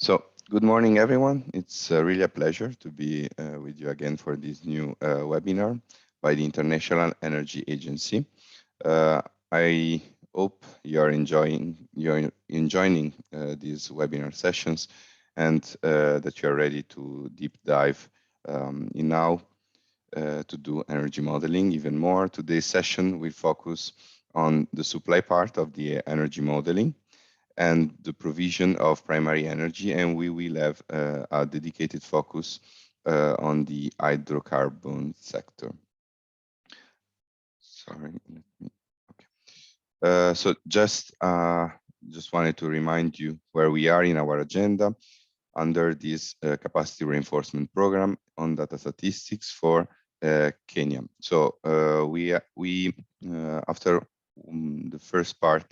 So, good morning, everyone. It's really a pleasure to be with you again for this new webinar by the International Energy Agency. Uh, I hope you're enjoying these webinar sessions and that you're ready to deep dive in now to do energy modeling even more. Today's session will focus on the supply part of the energy modeling and the provision of primary energy, and we will have a dedicated focus on the hydrocarbon sector. Sorry, let me, okay. So just wanted to remind you where we are in our agenda under this capacity reinforcement program on data statistics for Kenya. So we after the first part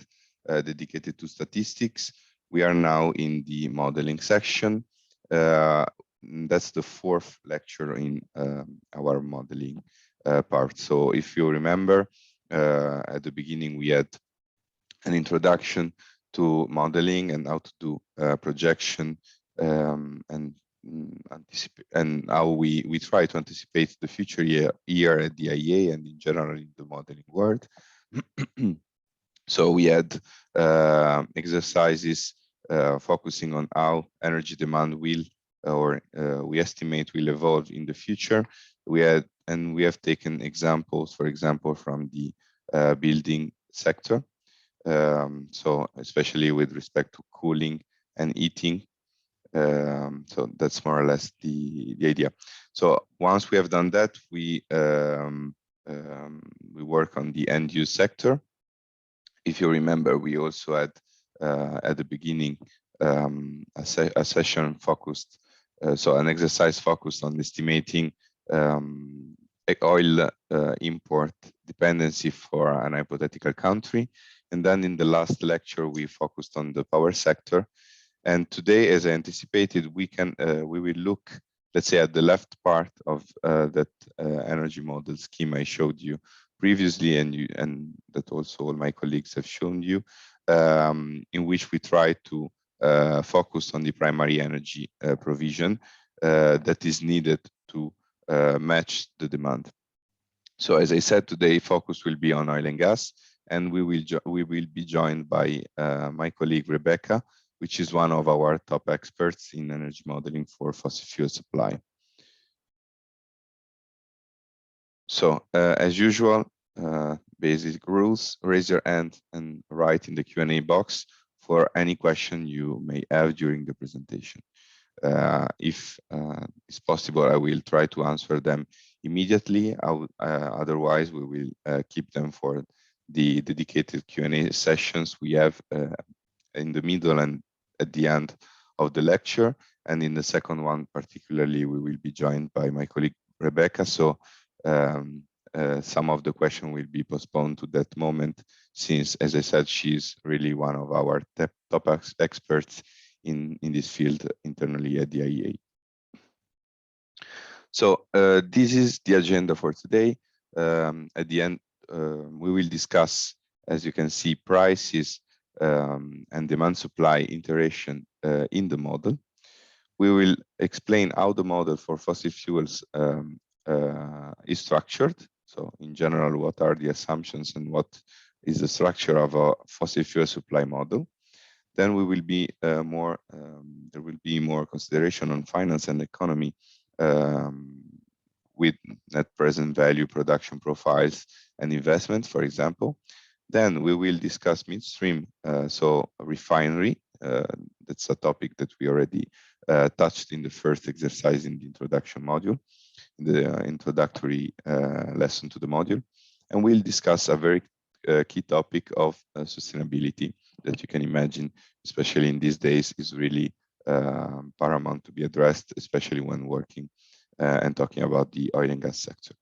dedicated to statistics, we are now in the modeling section. That's the fourth lecture in our modeling part. So if you remember, at the beginning we had an introduction to modeling and how to do projection and anticipate, and how we try to anticipate the future year at the IEA and in general in the modeling world. So we had exercises focusing on how energy demand will, or we estimate will evolve in the future. We have taken examples, for example, from the building sector. So especially with respect to cooling and heating. So that's more or less the idea. So once we have done that, we work on the end use sector. If you remember, we also had at the beginning a session focused, so an exercise focused on estimating oil import dependency for an hypothetical country. And then in the last lecture, we focused on the power sector. And today, as I anticipated, we will look, let's say, at the left part of that energy model scheme I showed you previously, and that also all my colleagues have shown you, in which we try to focus on the primary energy provision that is needed to match the demand. So as I said, today focus will be on oil and gas, and we will be joined by my colleague Rebecca, which is one of our top experts in energy modeling for fossil fuel supply. So as usual, basic rules: raise your hand and write in the Q&A box for any question you may have during the presentation. If it's possible, I will try to answer them immediately. Otherwise, we will keep them for the dedicated Q&A sessions we have in the middle and at the end of the lecture. And in the second one, particularly, we will be joined by my colleague Rebecca. So some of the question will be postponed to that moment, since, as I said, she's really one of our top experts in this field internally at the IEA. So this is the agenda for today. At the end, we will discuss, as you can see, prices and demand supply interaction in the model. We will explain how the model for fossil fuels is structured. So in general, what are the assumptions and what is the structure of a fossil fuel supply model. Then we will be there will be more consideration on finance and economy with net present value, production profiles, and investments, for example. Then we will discuss midstream, so refinery. That's a topic that we already touched in the first exercise in the introduction module, the introductory lesson to the module. And we'll discuss a very key topic of sustainability that you can imagine, especially in these days, is really paramount to be addressed, especially when working and talking about the oil and gas sector.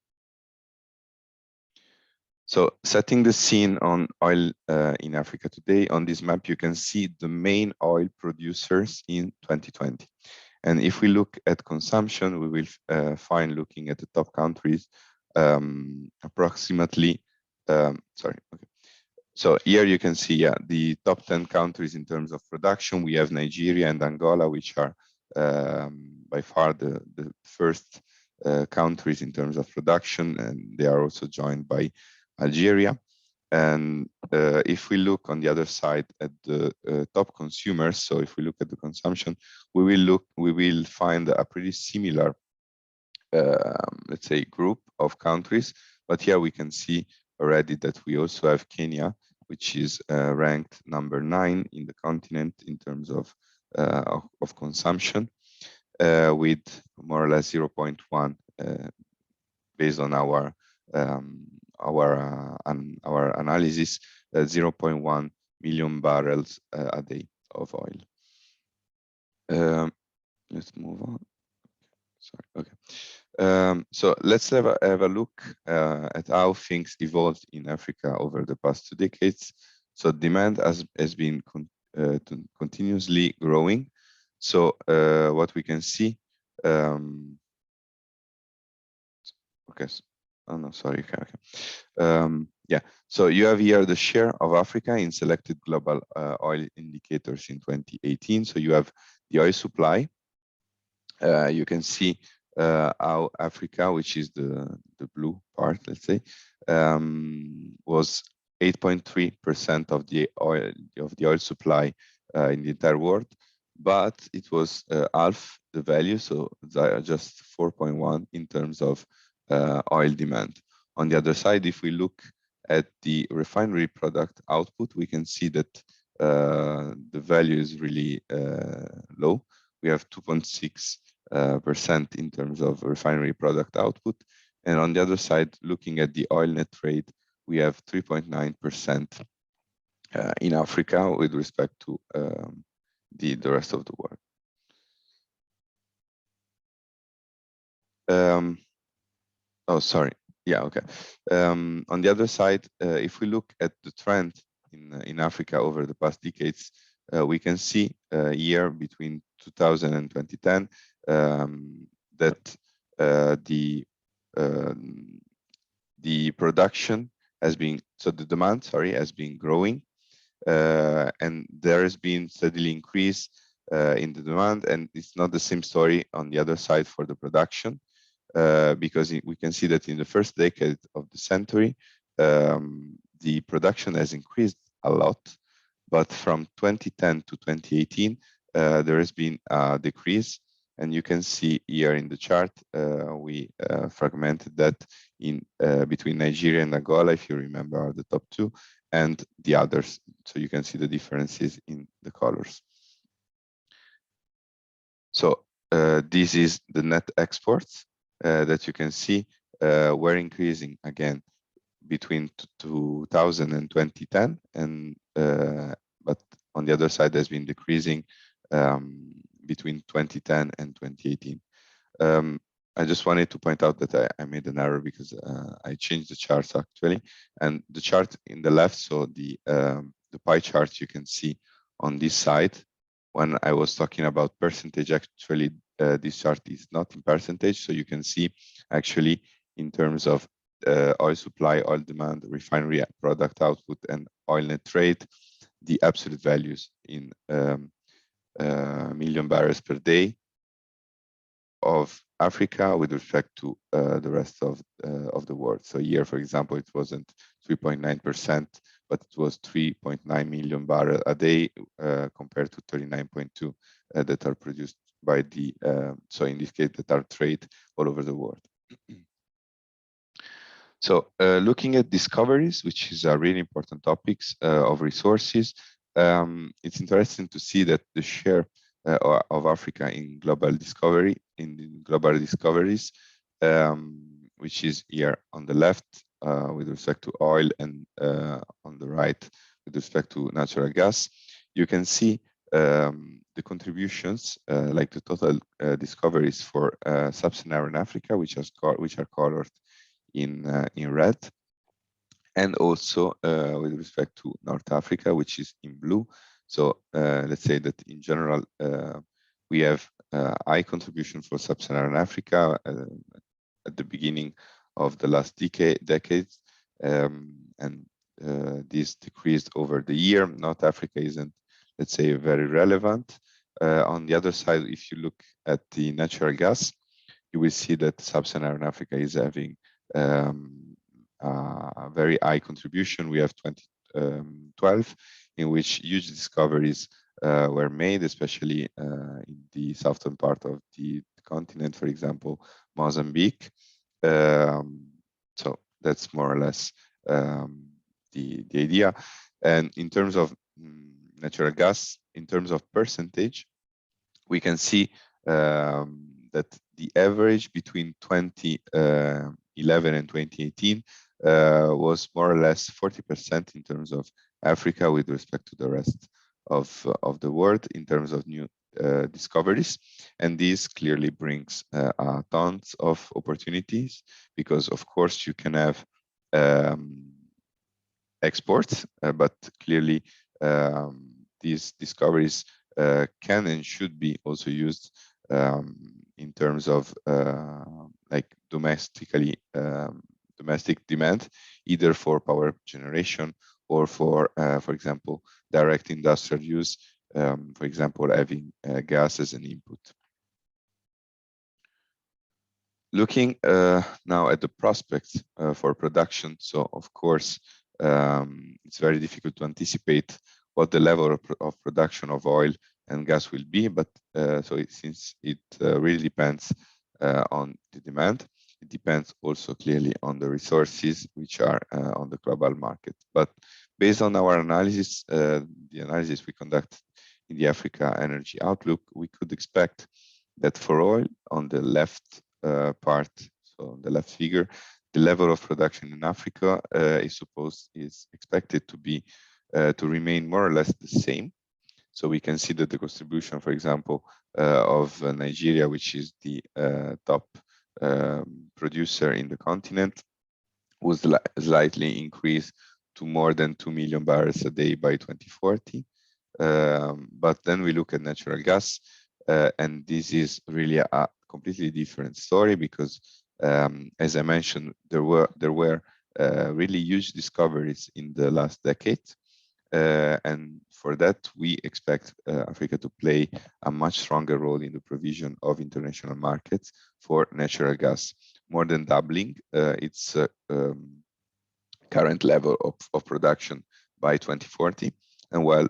So setting the scene on oil in Africa today, on this map, you can see the main oil producers in 2020. And if we look at consumption, we will find, looking at the top countries, approximately, So here you can see, the top 10 countries in terms of production. We have Nigeria and Angola, which are by far the first countries in terms of production, and they are also joined by Algeria. And if we look on the other side at the top consumers, so if we look at the consumption, we will find a pretty similar, let's say, group of countries. But here we can see already that we also have Kenya, which is ranked number 9 in the continent in terms of consumption, with more or less 0.1 based on our analysis, 0.1 million barrels a day of oil. Let's move on. Sorry. Okay. So let's have a look at how things evolved in Africa over the past 2 decades. So demand has been continuously growing. So what we can see, okay. Oh no, sorry. Okay. Yeah. So you have here the share of Africa in selected global oil indicators in 2018. So you have the oil supply. You can see how Africa, which is the blue part, let's say, was 8.3% of the oil supply in the entire world, but it was half the value, so just 4.1 in terms of oil demand. On the other side, if we look at the refinery product output, we can see that the value is really low. We have 2.6% in terms of refinery product output. And on the other side, looking at the oil net trade, we have 3.9% in Africa with respect to the rest of the world. Oh, sorry. Yeah, okay. On the other side, if we look at the trend in Africa over the past decades, we can see here between 2000 and 2010 that the production has been, so the demand, sorry, has been growing, and there has been steadily increase in the demand, and it's not the same story on the other side for the production. Because we can see that in the first decade of the century, the production has increased a lot, but from 2010 to 2018, there has been a decrease. And you can see here in the chart, we fragmented that in between Nigeria and Angola, if you remember, are the top 2, and the others. So you can see the differences in the colors. So this is the net exports. That you can see were increasing again between 2000 and 2010, and but on the other side has been decreasing between 2010 and 2018. I just wanted to point out that I made an error because I changed the charts actually, and the chart in the left, so the pie chart you can see on this side. When I was talking about percentage, actually this chart is not in percentage, so you can see actually in terms of oil supply, oil demand, refinery product output, and oil net trade, the absolute values in million barrels per day of Africa with respect to the rest of the world. So here, for example, it wasn't 3.9%, but it was 3.9 million barrels a day compared to 39.2 that are produced by the, so in this case, that are traded all over the world. So looking at discoveries, which is a really important topic of resources, it's interesting to see that the share of Africa in global discovery, in global discoveries, which is here on the left with respect to oil, and on the right with respect to natural gas. You can see the contributions, like the total discoveries for sub-Saharan Africa, which are colored in red, and also with respect to North Africa, which is in blue. So let's say that in general, we have high contribution for sub-Saharan Africa at the beginning of the last decades, and this decreased over the year. North Africa isn't, let's say, very relevant. On the other side, if you look at the natural gas, you will see that Sub-Saharan Africa is having a very high contribution. We have 2012, in which huge discoveries were made, especially in the southern part of the continent, for example, Mozambique. So that's more or less the idea. And in terms of natural gas, in terms of percentage, we can see that the average between 2011 and 2018 was more or less 40% in terms of Africa with respect to the rest of the world in terms of new discoveries. And this clearly brings tons of opportunities, because of course you can have exports, but clearly these discoveries can and should be also used in terms of like domestic demand, either for power generation or for example, direct industrial use, for example, having gas as an input. Looking now at the prospects for production, so of course, it's very difficult to anticipate what the level of production of oil and gas will be, but since it really depends on the demand, it depends also clearly on the resources which are on the global market. But based on our analysis, the analysis we conduct in the Africa Energy Outlook, we could expect that for oil on the left part, so the left figure, the level of production in Africa is expected to be to remain more or less the same. So we can see that the contribution, for example, of Nigeria, which is the top producer in the continent, was slightly increased to more than 2 million barrels a day by 2040. But then we look at natural gas, and this is really a completely different story, because as I mentioned, there were really huge discoveries in the last decade. And for that, we expect Africa to play a much stronger role in the provision of international markets for natural gas, more than doubling its current level of production by 2040. And while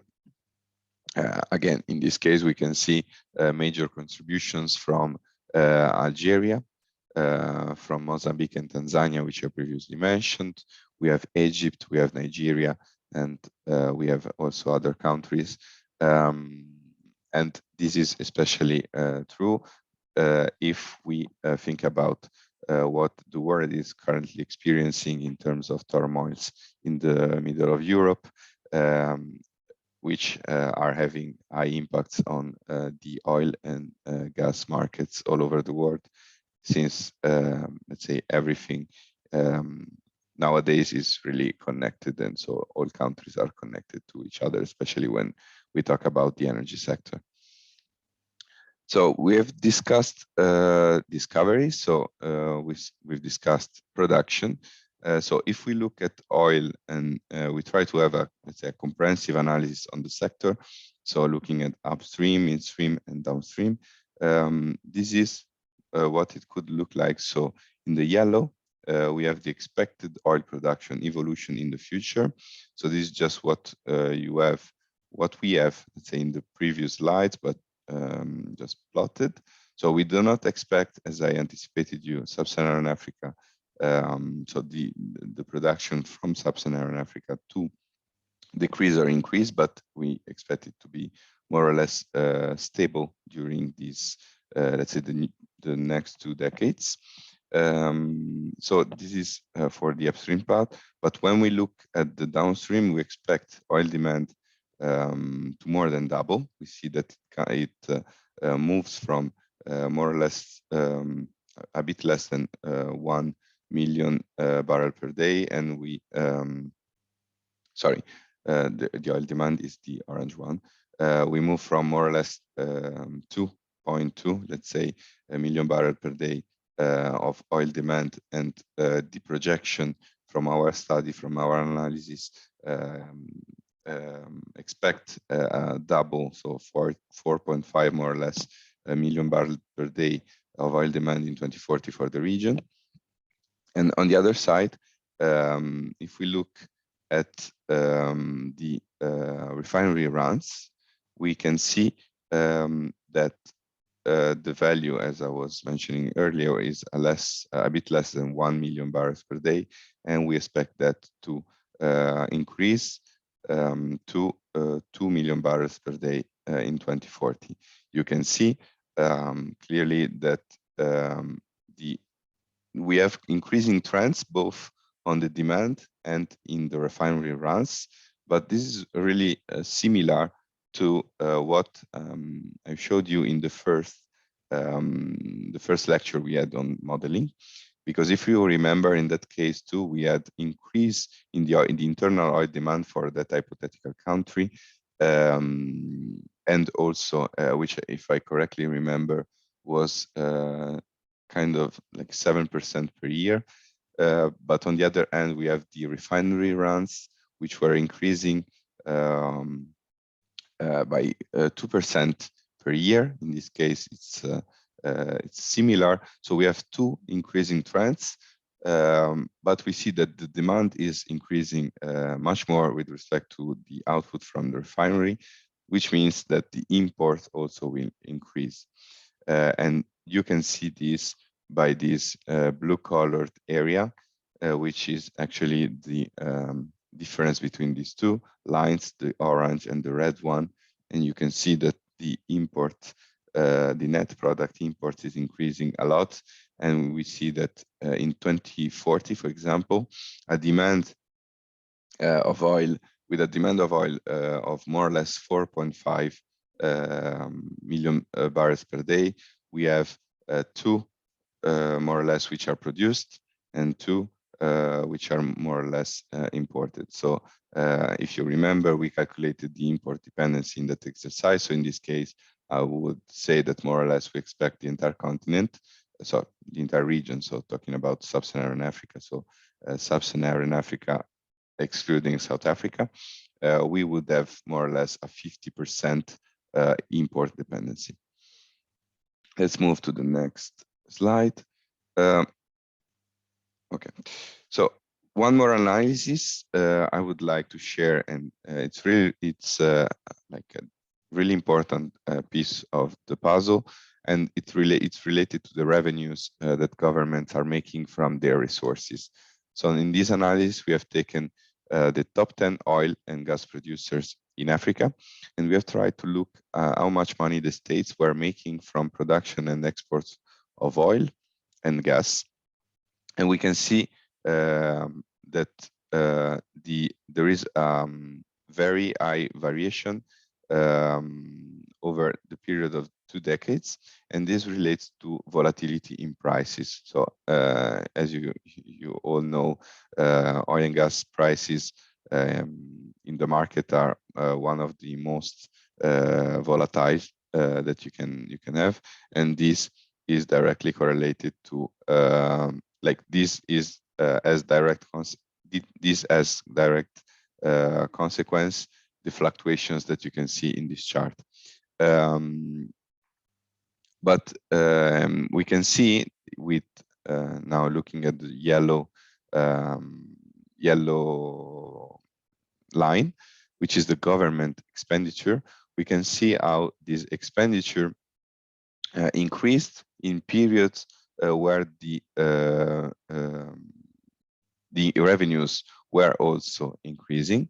again, in this case, we can see major contributions from Algeria, from Mozambique and Tanzania, which I previously mentioned. We have Egypt, we have Nigeria, and we have also other countries. And this is especially true if we think about what the world is currently experiencing in terms of turmoils in the middle of Europe, which are having high impacts on the oil and gas markets all over the world, since, let's say, everything nowadays is really connected, and so all countries are connected to each other, especially when we talk about the energy sector. So we have discussed discovery, so we've discussed production. So if we look at oil and we try to have let's say, a comprehensive analysis on the sector, so looking at upstream, midstream, and downstream, this is what it could look like. So in the yellow, we have the expected oil production evolution in the future. So this is just what we have, let's say, in the previous slides, but just plotted. So we do not expect, as I anticipated you, Sub-Saharan Africa, so the production from Sub-Saharan Africa to decrease or increase, but we expect it to be more or less stable during these, let's say, the next 2 decades. So this is for the upstream part, but when we look at the downstream, we expect oil demand to more than double. We see that it moves from more or less a bit less than 1 million barrel per day, and we the oil demand is the orange one. We move from more or less 2.2, let's say, a million barrel per day of oil demand, and the projection from our study, from our analysis, expect a double, so 4.5 more or less million barrels per day of oil demand in 2040 for the region. And on the other side, if we look at the refinery runs, we can see that the value, as I was mentioning earlier, is a bit less than 1 million barrels per day, and we expect that to increase to 2 million barrels per day in 2040. You can see clearly that we have increasing trends both on the demand and in the refinery runs, but this is really similar to what I showed you in the first lecture we had on modeling. Because if you remember, in that case too, we had increase in the internal oil demand for that hypothetical country, and also, which, if I correctly remember, was kind of like 7% per year. But on the other hand, we have the refinery runs, which were increasing by 2% per year. In this case, it's similar. So we have two increasing trends, but we see that the demand is increasing much more with respect to the output from the refinery, which means that the import also will increase. And you can see this by this blue-colored area, which is actually the difference between these two lines, the orange and the red one. And you can see that the import, the net product import is increasing a lot. And we see that in 2040, for example, a demand of oil, with a demand of oil of more or less 4.5 million barrels per day, we have two more or less which are produced and two which are more or less imported. So if you remember, we calculated the import dependency in that exercise. So in this case, I would say that more or less we expect the entire continent, so the entire region, so talking about sub-Saharan Africa, so sub-Saharan Africa excluding South Africa, we would have more or less a 50% import dependency. Let's move to the next slide. Okay, so one more analysis I would like to share, and it's like a really important piece of the puzzle, and it's related to the revenues that governments are making from their resources. So in this analysis, we have taken the top 10 oil and gas producers in Africa, and we have tried to look how much money the states were making from production and exports of oil and gas. And we can see that there is very high variation over the period of 2 decades, and this relates to volatility in prices. So as you all know, oil and gas prices in the market are one of the most volatile that you can have, and this is directly correlated to this is as direct consequence the fluctuations that you can see in this chart. But we can see with now looking at the yellow line, which is the government expenditure, we can see how this expenditure increased in periods where the revenues were also increasing.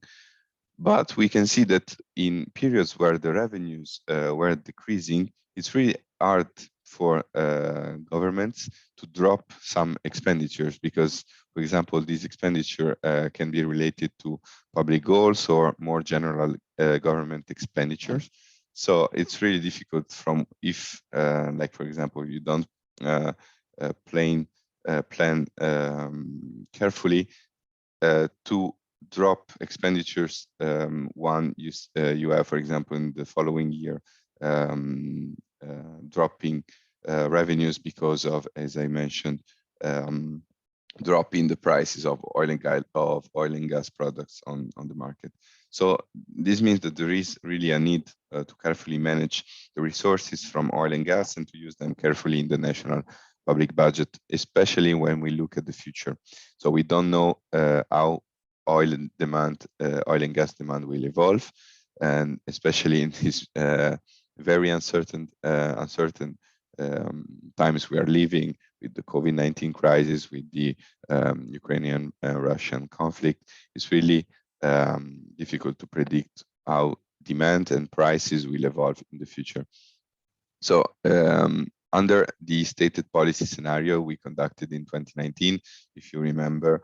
But we can see that in periods where the revenues were decreasing, it's really hard for governments to drop some expenditures because, for example, this expenditure can be related to public goals or more general government expenditures. So it's really difficult from if, like, for example, you don't plan carefully to drop expenditures. One, you have, for example, in the following year, dropping revenues because of, as I mentioned, drop in the prices of oil and gas products on the market. So this means that there is really a need to carefully manage the resources from oil and gas and to use them carefully in the national public budget, especially when we look at the future. So we don't know how oil and gas demand will evolve, and especially in these very uncertain times we are living, with the COVID-19 crisis, with the Ukrainian and Russian conflict. It's really difficult to predict how demand and prices will evolve in the future. So under the stated policy scenario we conducted in 2019, if you remember,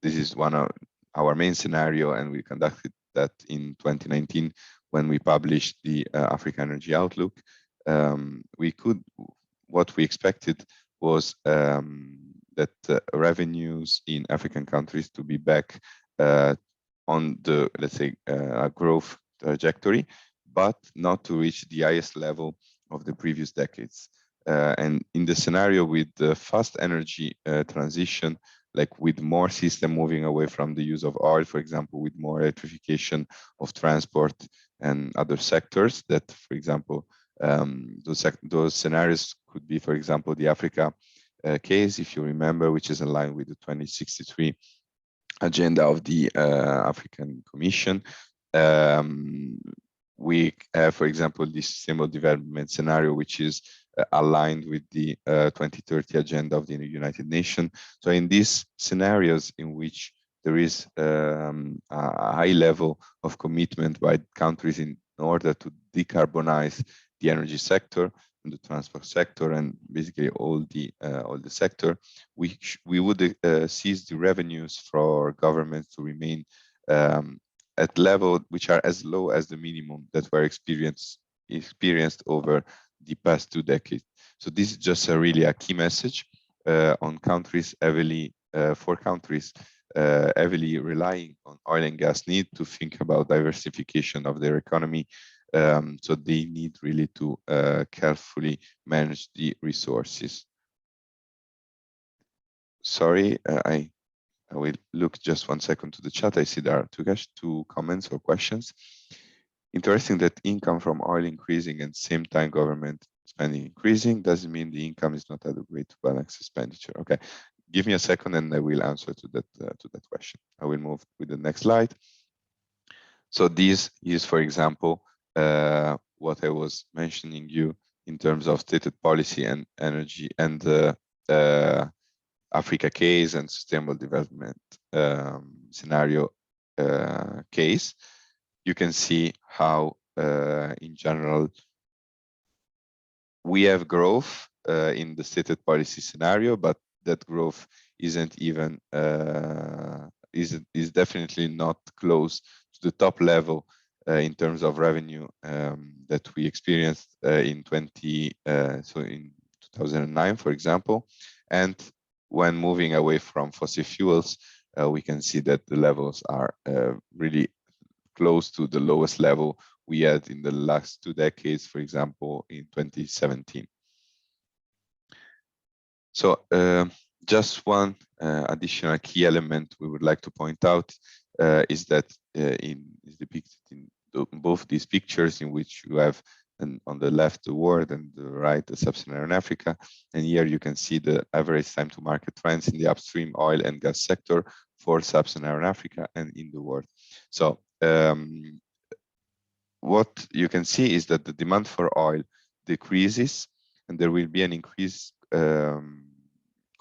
this is one of our main scenario, and we conducted that in 2019 when we published the Africa Energy Outlook. What we expected was that revenues in African countries to be back on the, let's say, growth trajectory, but not to reach the highest level of the previous decades. And in the scenario with the fast energy transition, like with more system moving away from the use of oil, for example, with more electrification of transport and other sectors that, for example, those scenarios could be, for example, the Africa case, if you remember, which is in line with the 2063 agenda of the African Commission. We have, for example, this Sustainable Development Scenario, which is aligned with the 2030 agenda of the United Nations. So in these scenarios in which there is a high level of commitment by countries in order to decarbonize the energy sector and the transport sector and basically all the sector, we would seize the revenues for governments to remain at level which are as low as the minimum that were experienced over the past 2 decades. So this is just really a key message on countries heavily heavily relying on oil and gas need to think about diversification of their economy. So they need really to carefully manage the resources. Sorry, I will look just 1 second to the chat. I see there are two comments or questions. Interesting that income from oil increasing and same time government spending increasing doesn't mean the income is not adequate to balance expenditure. Okay, give me a second and I will answer to that question. I will move with the next slide. So this is, for example, what I was mentioning you in terms of stated policy and energy and Africa case and sustainable development scenario case. You can see how in general we have growth in the stated policy scenario, but that growth isn't even is definitely not close to the top level in terms of revenue that we experienced in 2009, for example. And when moving away from fossil fuels, we can see that the levels are really close to the lowest level we had in the last 2 decades, for example, in 2017. So just one additional key element we would like to point out is that is depicted in both these pictures, in which you have on the left the world and the right the sub-Saharan Africa, and here you can see the average time to market trends in the upstream oil and gas sector for sub-Saharan Africa and in the world. So what you can see is that the demand for oil decreases and there will be an increased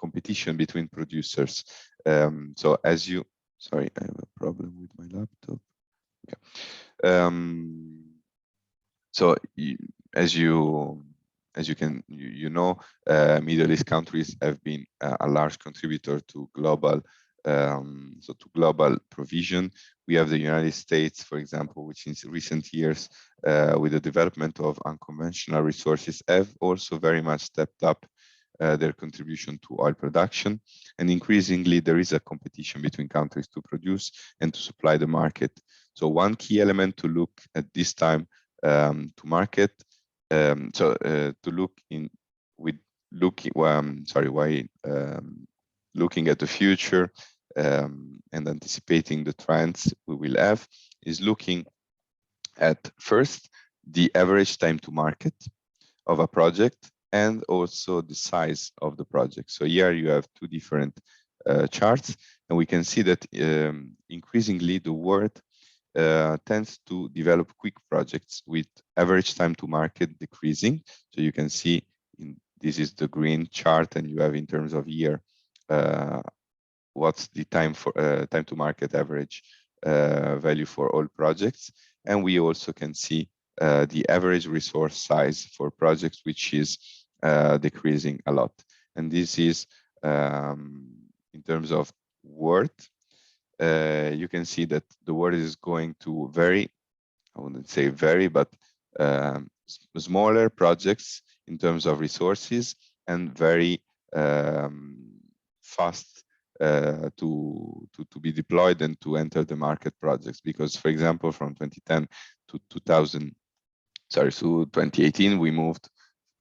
competition between producers. So as you, sorry, I have a problem with my laptop. Okay. So as you know, Middle East countries have been a large contributor to global global provision. We have the United States, for example, which in recent years, with the development of unconventional resources, have also very much stepped up their contribution to oil production. And increasingly, there is a competition between countries to produce and to supply the market. So one key element to look at this time to market, to look in with looking at the future and anticipating the trends we will have is looking at first the average time to market of a project and also the size of the project. So here you have two different charts, and we can see that increasingly the world tends to develop quick projects with average time to market decreasing. So you can see this is the green chart, and you have in terms of year what's the time to market average value for all projects, and we also can see the average resource size for projects, which is decreasing a lot. And this is in terms of worth. You can see that the world is going to very, I wouldn't say very, but smaller projects in terms of resources and very fast to be deployed and to enter the market projects. Because, for example, from 2010 to 2018, we moved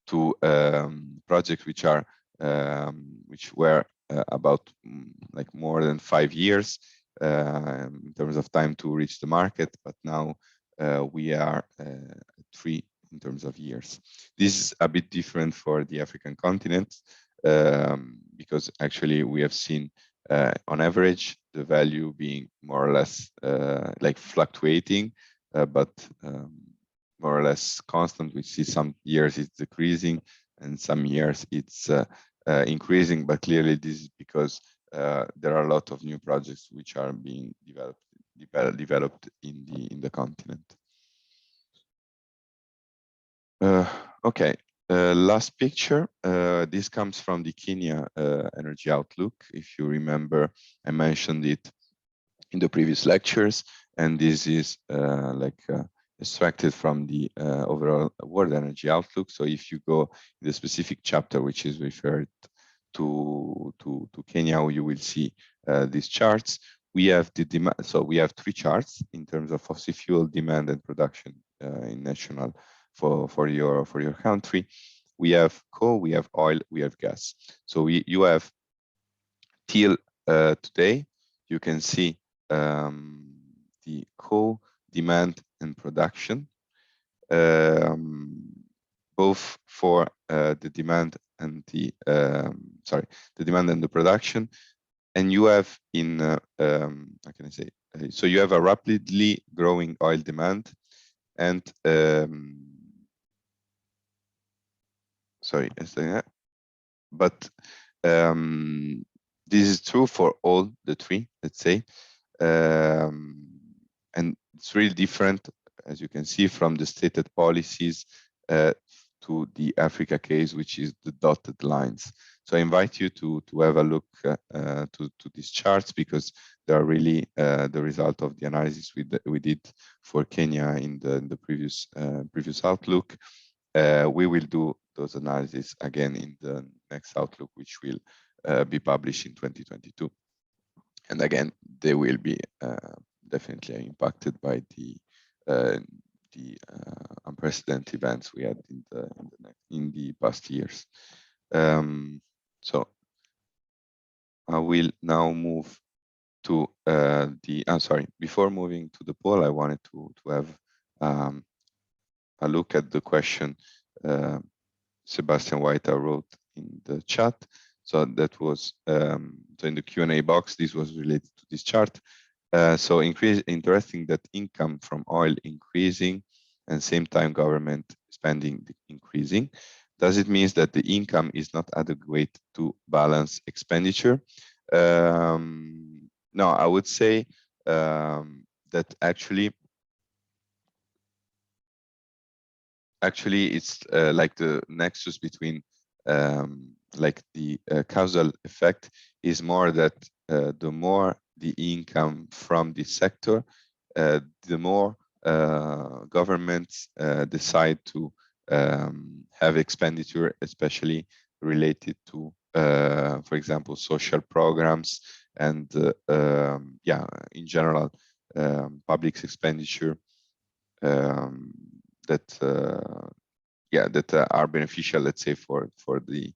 to projects which were about like more than 5 years in terms of time to reach the market, but now we are 3 in terms of years. This is a bit different for the African continent because actually we have seen on average the value being more or less like fluctuating, but more or less constant. We see some years it's decreasing and some years it's increasing, but clearly this is because there are a lot of new projects which are being developed in the continent. Okay, last picture. This comes from the Kenya Energy Outlook. If you remember, I mentioned it in the previous lectures, and this is extracted from the overall World Energy Outlook. So if you go in the specific chapter which is referred to Kenya, you will see these charts. We have the demand. So we have 3 charts in terms of fossil fuel demand and production in national for your country. We have coal, we have oil, we have gas. So you have till today, you can see the coal demand and production, both for the demand and the demand and the production. And you have in how can I say? So you have a rapidly growing oil demand, and but this is true for all the 3, let's say, and it's really different, as you can see, from the stated policies to the Africa case, which is the dotted lines. So I invite you to have a look to these charts, because they are really the result of the analysis we did for Kenya in the previous outlook. We will do those analyses again in the next outlook, which will be published in 2022. And again, they will be definitely impacted by the unprecedented events we had in the past years. So I will now move to before moving to the poll, I wanted to have a look at the question Sebastian White wrote in the chat. So that was so in the Q&A box, this was related to this chart. So interesting that income from oil increasing and same time government spending increasing. Does it mean that the income is not adequate to balance expenditure? No, I would say that actually it's like the nexus between like the causal effect is more that the more the income from this sector, the more governments decide to have expenditure, especially related to, for example, social programs and in general, public expenditure that are beneficial, let's say, for the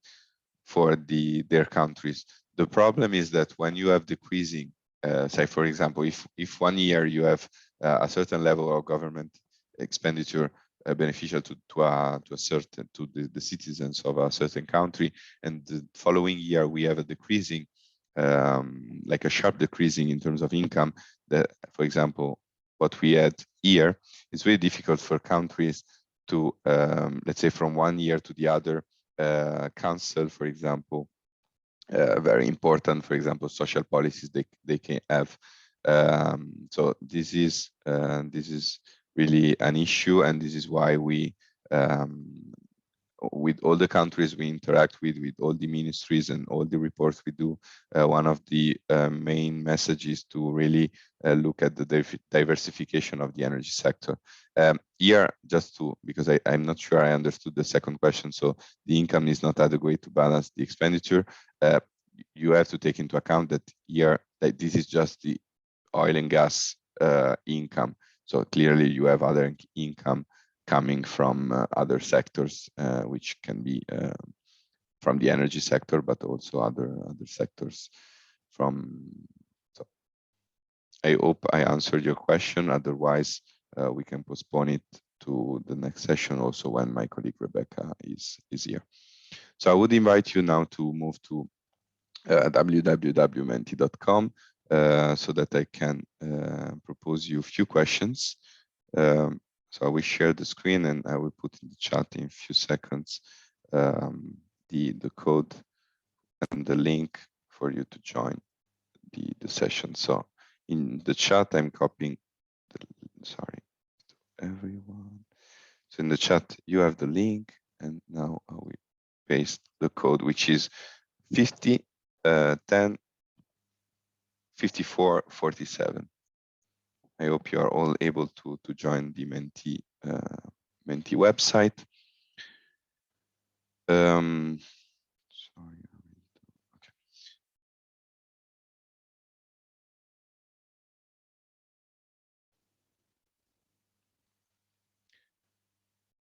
for their countries. The problem is that when you have decreasing, say for example, if 1 year you have a certain level of government expenditure beneficial to a certain the citizens of a certain country, and the following year we have a decreasing, like a sharp decreasing in terms of income, that, for example, what we had here, it's very difficult for countries to, let's say, from 1 year to the other, cancel, for example, very important, for example, social policies they can have. So this is really an issue, and this is why we, with all the countries we interact with all the ministries and all the reports we do, one of the main messages to really look at the diversification of the energy sector. Here, just to, because I'm not sure I understood the second question, so the income is not adequate to balance the expenditure. You have to take into account that here, that this is just the oil and gas income. So clearly you have other income coming from other sectors, which can be from the energy sector, but also other sectors from. So I hope I answered your question. Otherwise, we can postpone it to the next session also when my colleague Rebecca is here. So I would invite you now to move to www.menti.com so that I can propose you a few questions. So I will share the screen and I will put in the chat in a few seconds the code and the link for you to join the session. So in the chat, I'm copying, sorry, everyone. So in the chat, you have the link, and now I will paste the code, which is 50 10 54 47. I hope you are all able to join the Menti website. Sorry. Okay.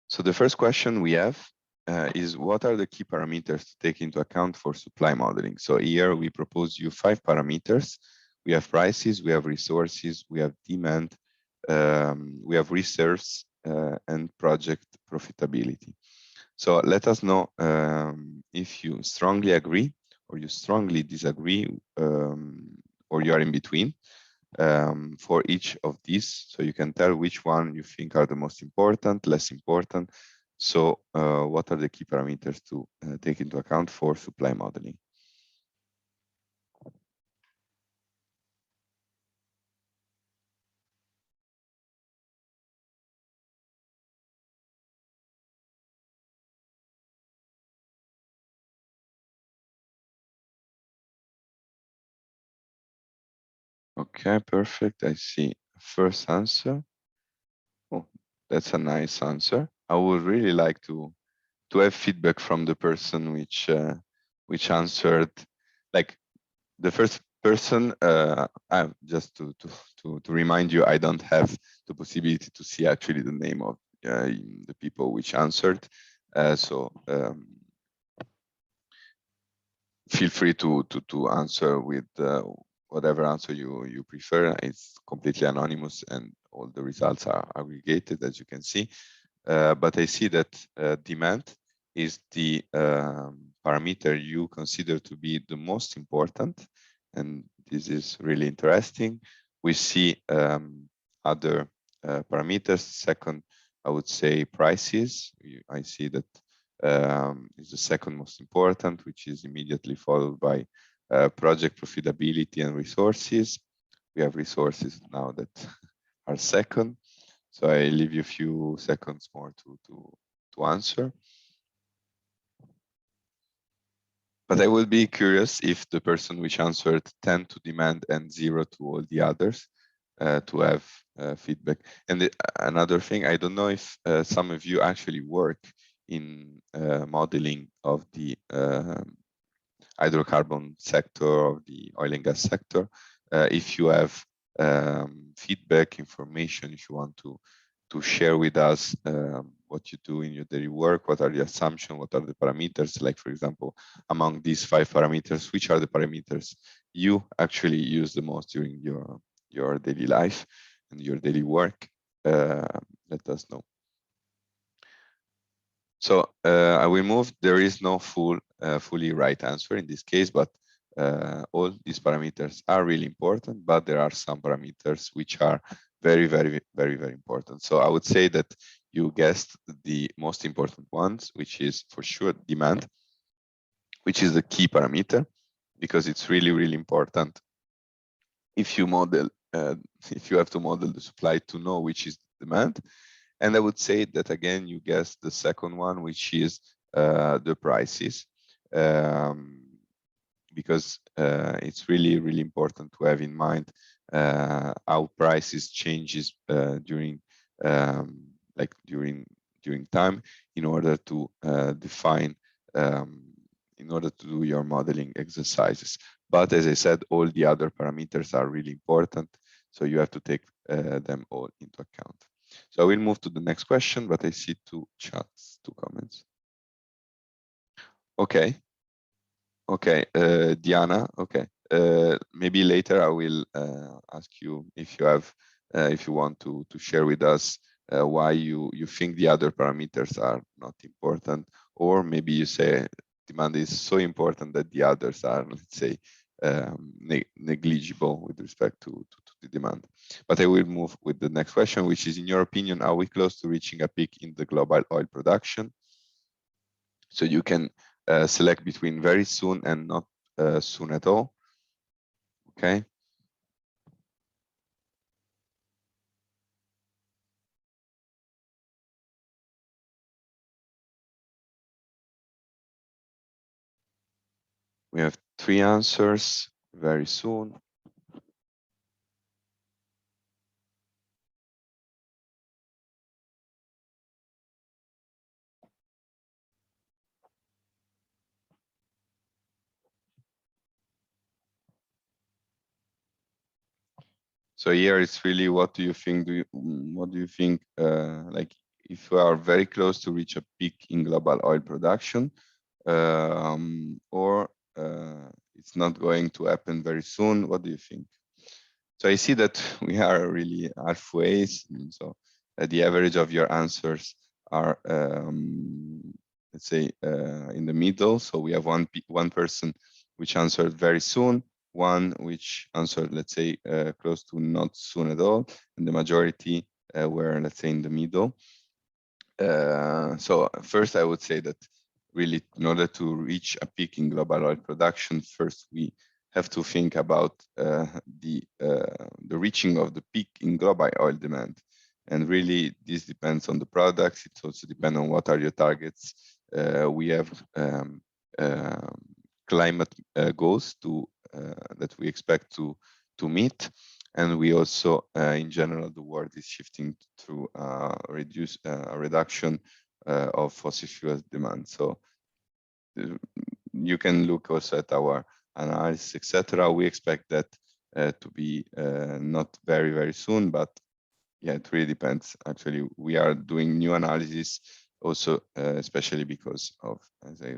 So the first question we have is, what are the key parameters to take into account for supply modeling? So here we propose you 5 parameters. We have prices, we have resources, we have demand, we have reserves, and project profitability. So let us know if you strongly agree or you strongly disagree, or you are in between for each of these. So you can tell which one you think are the most important, less important. So what are the key parameters to take into account for supply modeling? Okay, perfect. I see first answer. Oh, that's a nice answer. I would really like to have feedback from the person which answered, like the first person. Just to remind you, I don't have the possibility to see actually the name of the people which answered. So feel free to answer with whatever answer you prefer. It's completely anonymous and all the results are aggregated, as you can see. But I see that demand is the parameter you consider to be the most important, and this is really interesting. We see other parameters. Second, I would say prices. I see that is the second most important, which is immediately followed by project profitability and resources. We have resources now that are second. So I leave you a few seconds more to answer. But I would be curious if the person which answered 10 to demand and 0 to all the others to have feedback. And another thing, I don't know if some of you actually work in modeling of the hydrocarbon sector, of the oil and gas sector. If you have feedback, information, if you want to share with us what you do in your daily work, what are the assumptions, what are the parameters, like for example, among these 5 parameters, which are the parameters you actually use the most during your daily life and your daily work. Let us know. So I will move. There is no fully right answer in this case, but all these parameters are really important, but there are some parameters which are very, very, very, very important. So I would say that you guessed the most important ones, which is for sure demand, which is the key parameter, because it's really, really important if you model, if you have to model the supply to know which is demand. And I would say that again, you guessed the second one, which is the prices, because it's really, really important to have in mind how prices changes during during time in order to define in order to do your modeling exercises. But as I said, all the other parameters are really important, so you have to take them all into account. So I will move to the next question, but I see 2 chats, 2 comments. Okay. Okay, Diana. Okay, maybe later I will ask you if you have, if you want to share with us why you think the other parameters are not important, or maybe you say demand is so important that the others are, let's say, negligible with respect to the demand. But I will move with the next question, which is, in your opinion, are we close to reaching a peak in the global oil production? So you can select between very soon and not soon at all. Okay. We have 3 answers: very soon, so here it's really, what do you think? What do you think? Like, if we are very close to reach a peak in global oil production, or it's not going to happen very soon? What do you think? So I see that we are really halfway. So the average of your answers are, let's say, in the middle. So we have one person which answered very soon, one which answered, let's say, close to not soon at all, and the majority were, let's say, in the middle. So first, I would say that really, in order to reach a peak in global oil production, first we have to think about the reaching of the peak in global oil demand. And really, this depends on the products. It also depends on what are your targets. We have climate goals that we expect to meet. And we also, in general, the world is shifting to a reduction of fossil fuel demand. So you can look also at our analysis, etc. We expect that to be not very, very soon, but yeah, it really depends. Actually, we are doing new analysis also, especially because of, as I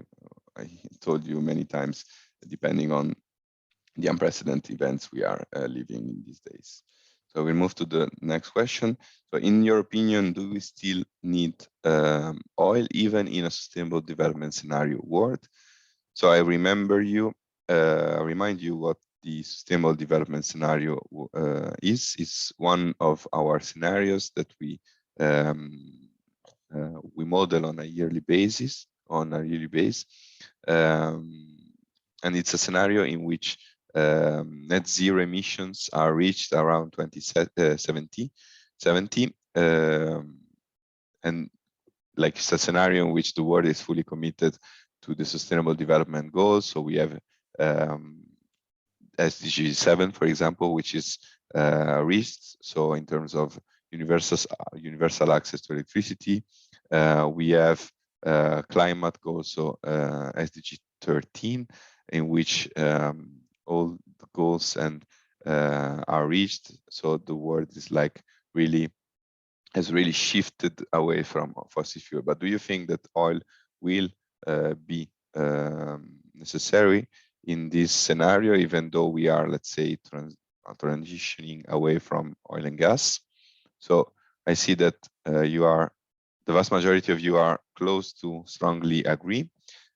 told you many times, depending on the unprecedented events we are living in these days. So we'll move to the next question. So in your opinion, do we still need oil even in a sustainable development scenario world? So I remind you what the sustainable development scenario is. It's one of our scenarios that we model on a yearly basis, and it's a scenario in which net zero emissions are reached around 2070, and like it's a scenario in which the world is fully committed to the Sustainable Development Goals. So we have SDG 7, for example, which is reached. So in terms of universal access to electricity, we have climate goals, so SDG 13, in which all the goals and are reached. So the world is like really has really shifted away from fossil fuel. But do you think that oil will be necessary in this scenario, even though we are, let's say, transitioning away from oil and gas? So I see that the vast majority of you are close to strongly agree.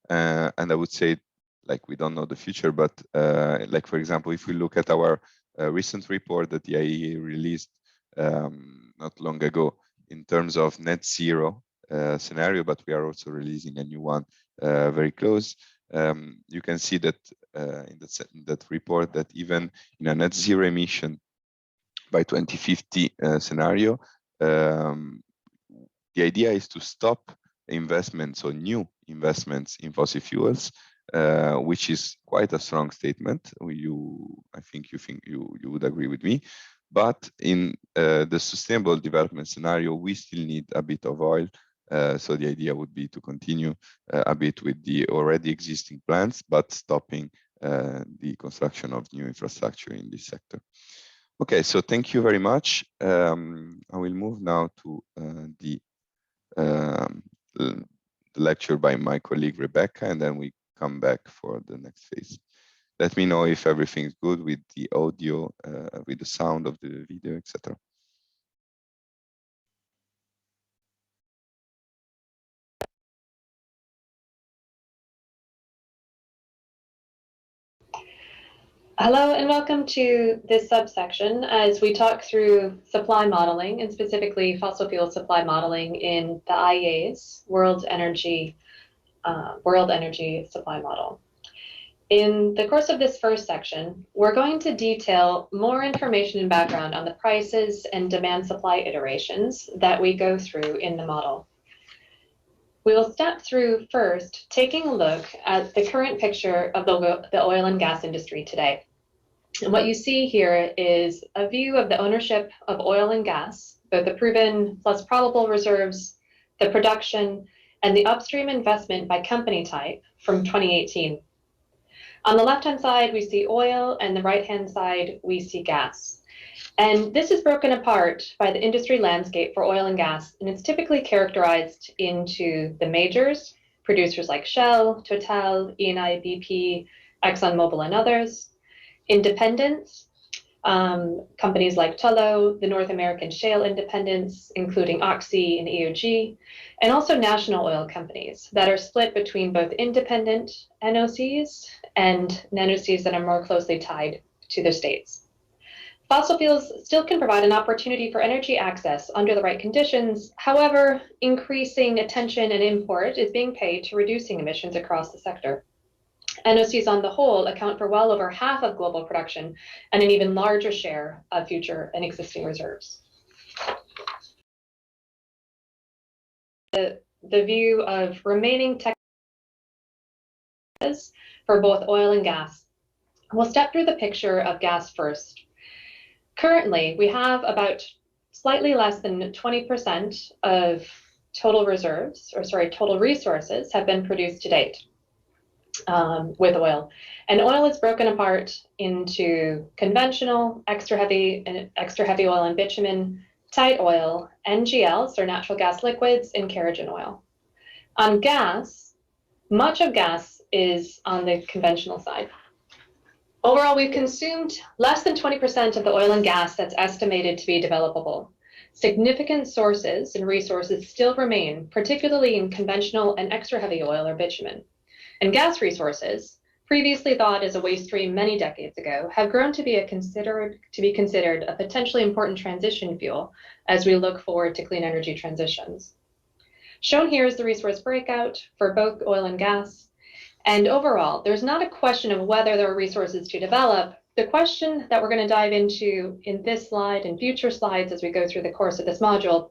And I would say, like, we don't know the future, but like, for example, if we look at our recent report that the IEA released not long ago in terms of net zero scenario, but we are also releasing a new one very close. You can see that in that report that even in a net zero emission by 2050 scenario, the idea is to stop investments or new investments in fossil fuels, which is quite a strong statement. I think you would agree with me. But in the sustainable development scenario, we still need a bit of oil. So the idea would be to continue a bit with the already existing plants, but stopping the construction of new infrastructure in this sector. Okay, so thank you very much. I will move now to the lecture by my colleague Rebecca, and then we come back for the next phase. Let me know if everything's good with the audio, with the sound of the video, etc. Hello and welcome to this subsection as we talk through supply modeling, and specifically fossil fuel supply modeling in the IEA's World Energy Supply Model. In the course of this first section, we're going to detail more information and background on the prices and demand supply iterations that we go through in the model. We will step through first, taking a look at the current picture of the oil and gas industry today. And what you see here is a view of the ownership of oil and gas, both the proven plus probable reserves, the production, and the upstream investment by company type from 2018. On the left-hand side, we see oil, and the right-hand side, we see gas. And this is broken apart by the industry landscape for oil and gas, and it's typically characterized into the majors, producers like Shell, Total, Eni, BP, ExxonMobil, and others, independents, companies like Tullow, the North American shale independents, including Oxy and EOG, and also national oil companies that are split between both independent NOCs and NOCs that are more closely tied to the states. Fossil fuels still can provide an opportunity for energy access under the right conditions. However, increasing attention and import is being paid to reducing emissions across the sector. NOCs on the whole account for well over half of global production and an even larger share of future and existing reserves. The view of remaining technologies for both oil and gas. We'll step through the picture of gas first. Currently, we have about slightly less than 20% of total resources have been produced to date. With oil. And oil is broken apart into conventional, extra heavy oil and bitumen, tight oil, NGLs, or natural gas liquids, and kerogen oil. On gas, much of gas is on the conventional side. Overall, we've consumed less than 20% of the oil and gas that's estimated to be developable. Significant sources and resources still remain, particularly in conventional and extra heavy oil or bitumen. And gas resources, previously thought as a waste stream many decades ago, have grown to be considered a potentially important transition fuel as we look forward to clean energy transitions. Shown here is the resource breakout for both oil and gas. And overall, there's not a question of whether there are resources to develop. The question that we're going to dive into in this slide and future slides as we go through the course of this module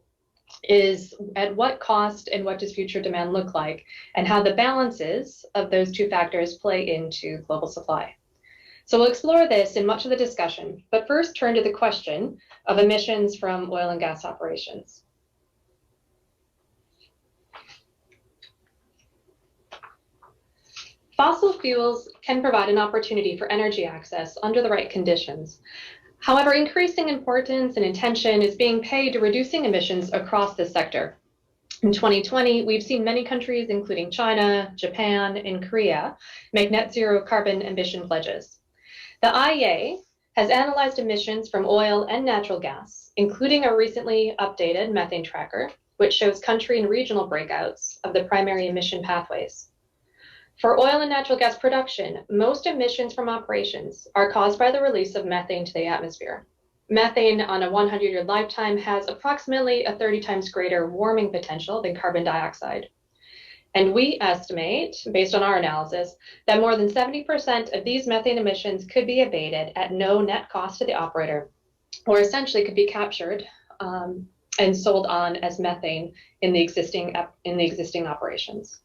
is at what cost and what does future demand look like, and how the balances of those two factors play into global supply. So we'll explore this in much of the discussion, but first turn to the question of emissions from oil and gas operations. Fossil fuels can provide an opportunity for energy access under the right conditions. However, increasing importance and attention is being paid to reducing emissions across this sector. In 2020, we've seen many countries, including China, Japan, and Korea, make net zero carbon emission pledges. The IEA has analyzed emissions from oil and natural gas, including a recently updated methane tracker, which shows country and regional breakouts of the primary emission pathways. For oil and natural gas production, most emissions from operations are caused by the release of methane to the atmosphere. Methane on a 100-year lifetime has approximately a 30 times greater warming potential than carbon dioxide. And we estimate, based on our analysis, that more than 70% of these methane emissions could be abated at no net cost to the operator, or essentially could be captured and sold on as methane in the existing operations.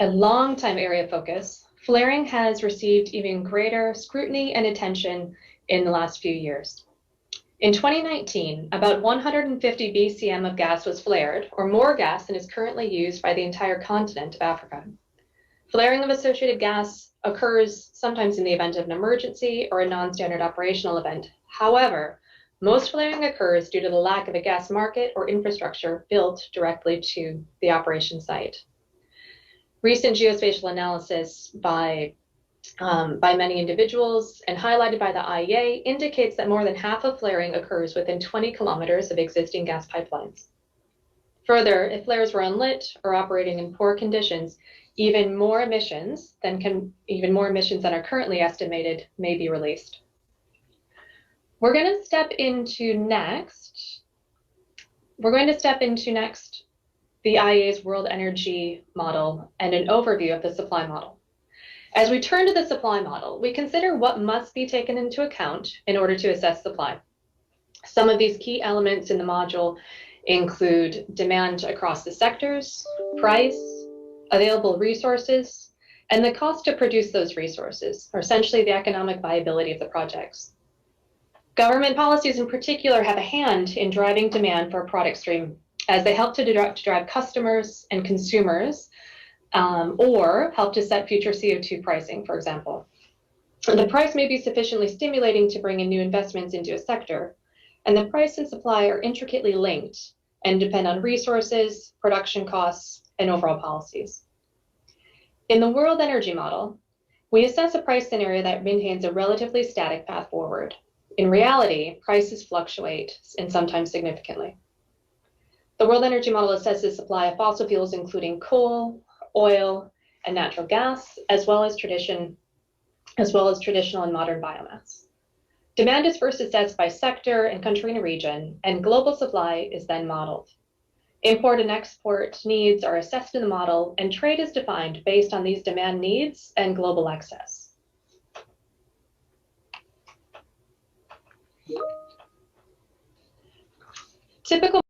A long-time area of focus, flaring has received even greater scrutiny and attention in the last few years. In 2019, about 150 BCM of gas was flared, or more gas than is currently used by the entire continent of Africa. Flaring of associated gas occurs sometimes in the event of an emergency or a non-standard operational event. However, most flaring occurs due to the lack of a gas market or infrastructure built directly to the operation site. Recent geospatial analysis by many individuals and highlighted by the IEA indicates that more than half of flaring occurs within 20 kilometers of existing gas pipelines. Further, if flares were unlit or operating in poor conditions, even more emissions than are currently estimated may be released. We're going to step into next the IEA's World Energy Model and an overview of the supply model. As we turn to the supply model, we consider what must be taken into account in order to assess supply. Some of these key elements in the module include demand across the sectors, price, available resources, and the cost to produce those resources, or essentially the economic viability of the projects. Government policies in particular have a hand in driving demand for a product stream, as they help to drive customers and consumers or help to set future CO2 pricing, for example. The price may be sufficiently stimulating to bring in new investments into a sector, and the price and supply are intricately linked and depend on resources, production costs, and overall policies. In the World Energy Model, we assess a price scenario that maintains a relatively static path forward. In reality, prices fluctuate, and sometimes significantly. The World Energy Model assesses supply of fossil fuels, including coal, oil, and natural gas, as well as traditional and modern biomass. Demand is first assessed by sector and country and region, and global supply is then modeled. Import and export needs are assessed in the model, and trade is defined based on these demand needs and global excess. Typical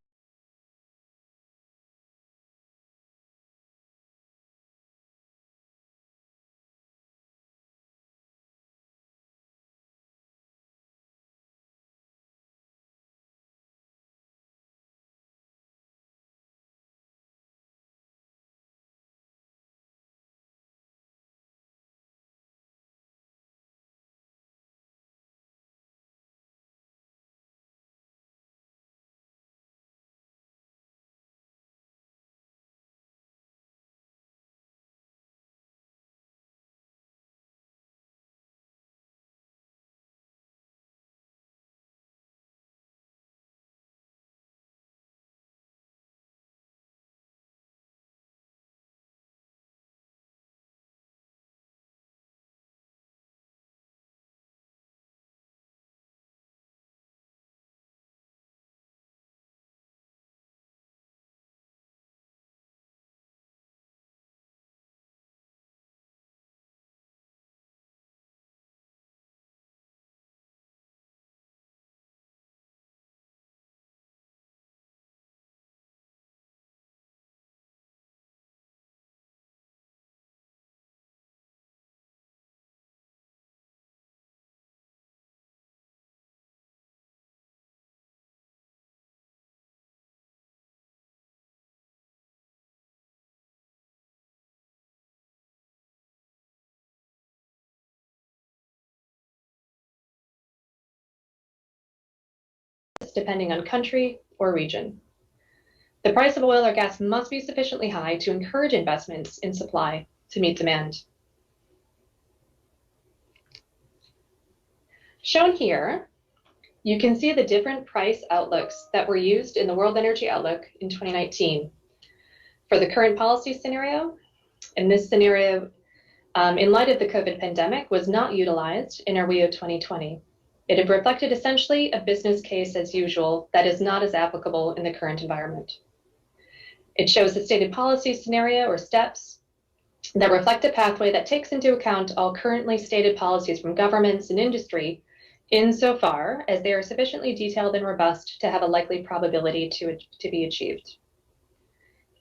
differs depending on country or region. The price of oil or gas must be sufficiently high to encourage investments in supply to meet demand. Shown here, you can see the different price outlooks that were used in the World Energy Outlook in 2019. For the current policy scenario, and this scenario, in light of the COVID pandemic, was not utilized in our WEO 2020. It had reflected essentially a business case as usual that is not as applicable in the current environment. It shows the stated policy scenario or steps that reflect a pathway that takes into account all currently stated policies from governments and industry insofar as they are sufficiently detailed and robust to have a likely probability to be achieved.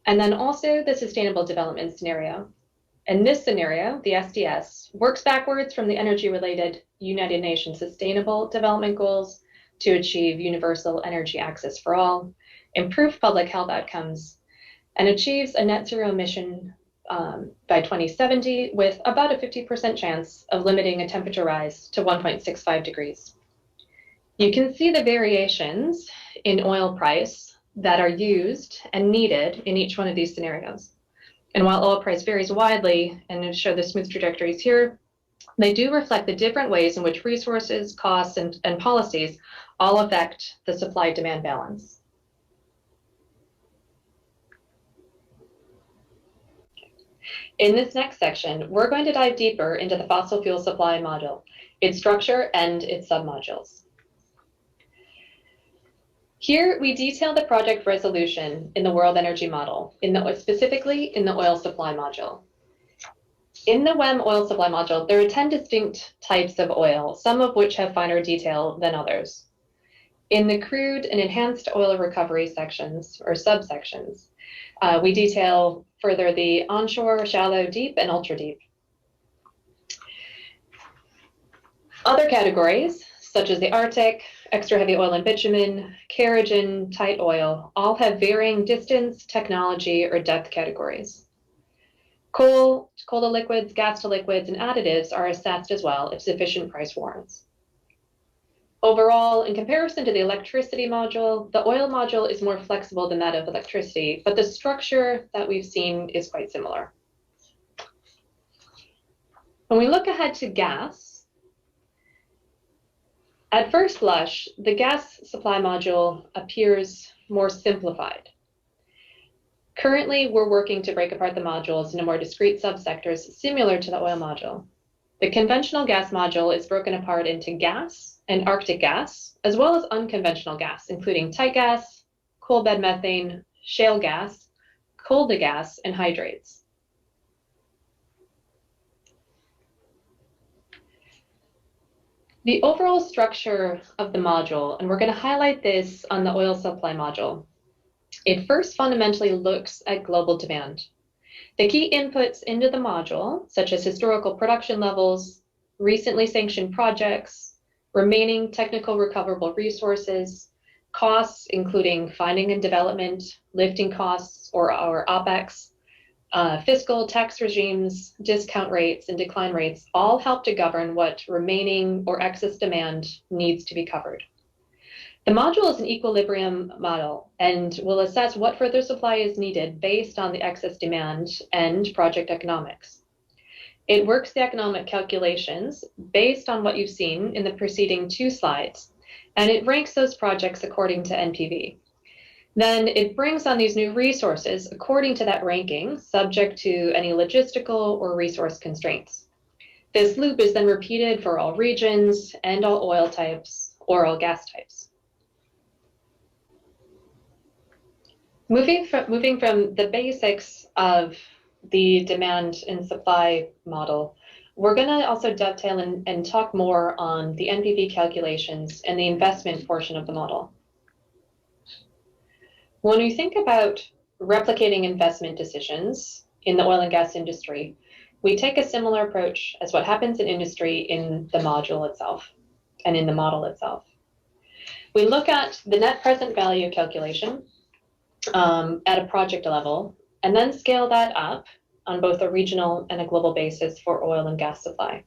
And then also the Sustainable Development Scenario. In this scenario, the SDS works backwards from the energy-related United Nations Sustainable Development Goals to achieve universal energy access for all, improve public health outcomes, and achieves a net zero emission by 2070 with about a 50% chance of limiting a temperature rise to 1.65 degrees. You can see the variations in oil price that are used and needed in each one of these scenarios. And while oil price varies widely, and to show the smooth trajectories here, they do reflect the different ways in which resources, costs, and policies all affect the supply-demand balance. In this next section, we're going to dive deeper into the fossil fuel supply module, its structure, and its submodules. Here, we detail the project resolution in the World Energy Model, specifically in the oil supply module. In the WEM oil supply module, there are 10 distinct types of oil, some of which have finer detail than others. In the crude and enhanced oil recovery sections, or subsections, we detail further the onshore, shallow, deep, and ultra deep. Other categories, such as the Arctic, extra heavy oil and bitumen, kerogen, tight oil, all have varying distance, technology, or depth categories. Coal to liquids, gas to liquids, and additives are assessed as well if sufficient price warrants. Overall, in comparison to the electricity module, the oil module is more flexible than that of electricity, but the structure that we've seen is quite similar. When we look ahead to gas, at first blush, the gas supply module appears more simplified. Currently, we're working to break apart the modules into more discrete subsectors similar to the oil module. The conventional gas module is broken apart into gas and Arctic gas, as well as unconventional gas, including tight gas, coal bed methane, shale gas, coal to gas, and hydrates. The overall structure of the module, and we're going to highlight this on the oil supply module. It first fundamentally looks at global demand. The key inputs into the module, such as historical production levels, recently sanctioned projects, remaining technical recoverable resources, costs, including finding and development, lifting costs, or our OPEX, fiscal tax regimes, discount rates, and decline rates all help to govern what remaining or excess demand needs to be covered. The module is an equilibrium model and will assess what further supply is needed based on the excess demand and project economics. It works the economic calculations based on what you've seen in the preceding 2 slides, and it ranks those projects according to NPV. Then it brings on these new resources according to that ranking, subject to any logistical or resource constraints. This loop is then repeated for all regions and all oil types or all gas types. Moving from the basics of the demand and supply model, we're going to also dovetail and talk more on the NPV calculations and the investment portion of the model. When we think about replicating investment decisions in the oil and gas industry, we take a similar approach as what happens in industry in the module itself and in the model itself. We look at the net present value calculation at a project level, and then scale that up on both a regional and a global basis for oil and gas supply.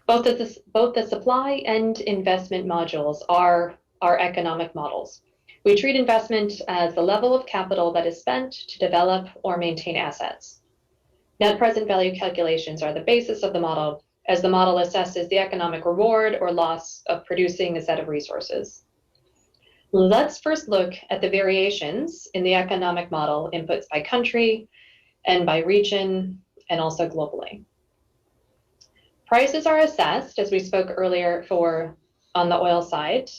Both the supply and investment modules are are economic models. We treat investment as the level of capital that is spent to develop or maintain assets. Net present value calculations are the basis of the model, as the model assesses the economic reward or loss of producing a set of resources. Let's first look at the variations in the economic model inputs by country and by region and also globally. Prices are assessed, as we spoke earlier on the oil side,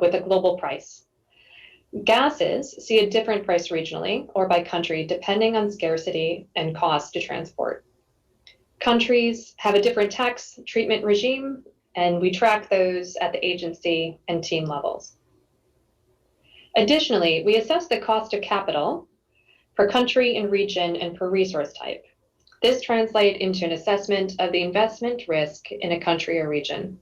with a global price. Gases see a different price regionally or by country, depending on scarcity and cost to transport. Countries have a different tax treatment regime, and we track those at the agency and team levels. Additionally, we assess the cost of capital per country and region and per resource type. This translates into an assessment of the investment risk in a country or region.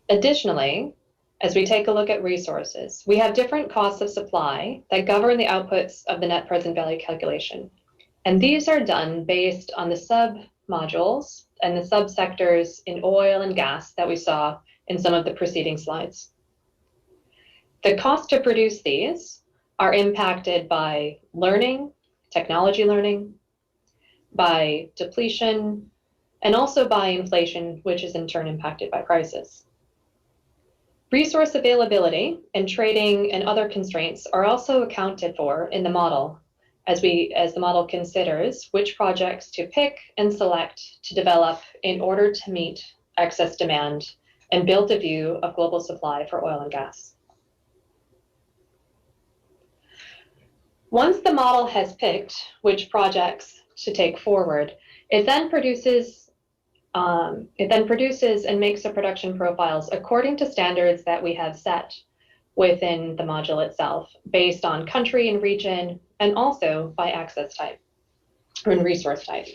Additionally, as we take a look at resources, we have different costs of supply that govern the outputs of the net present value calculation. And these are done based on the sub-modules and the subsectors in oil and gas that we saw in some of the preceding slides. The cost to produce these are impacted by learning, technology learning, by depletion, and also by inflation, which is in turn impacted by prices. Resource availability and trading and other constraints are also accounted for in the model as the model considers which projects to pick and select to develop in order to meet excess demand and build a view of global supply for oil and gas. Once the model has picked which projects to take forward, it then produces and makes the production profiles according to standards that we have set within the module itself, based on country and region, and also by access type or resource type.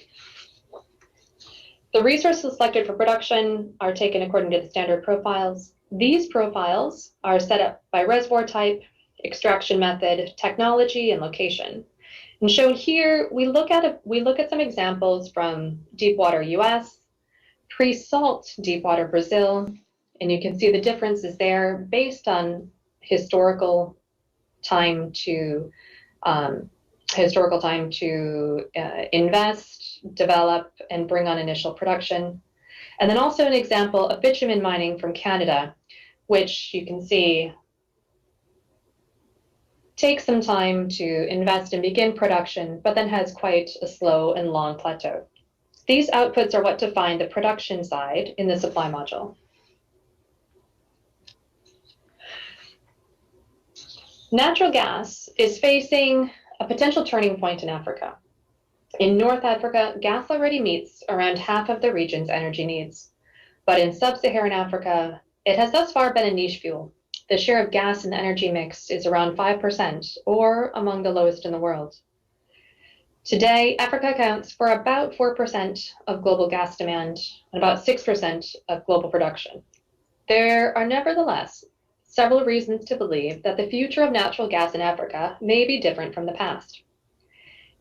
The resources selected for production are taken according to the standard profiles. These profiles are set up by reservoir type, extraction method, technology, and location. And shown here, we look at some examples from deepwater US, pre-salt deepwater Brazil, and you can see the differences there based on historical time to invest, develop, and bring on initial production. And then also an example of bitumen mining from Canada, which you can see takes some time to invest and begin production, but then has quite a slow and long plateau. These outputs are what define the production side in the supply module. Natural gas is facing a potential turning point in Africa. In North Africa, gas already meets around half of the region's energy needs. But in sub-Saharan Africa, it has thus far been a niche fuel. The share of gas in the energy mix is around 5%, or among the lowest in the world. Today, Africa accounts for about 4% of global gas demand and about 6% of global production. There are nevertheless several reasons to believe that the future of natural gas in Africa may be different from the past.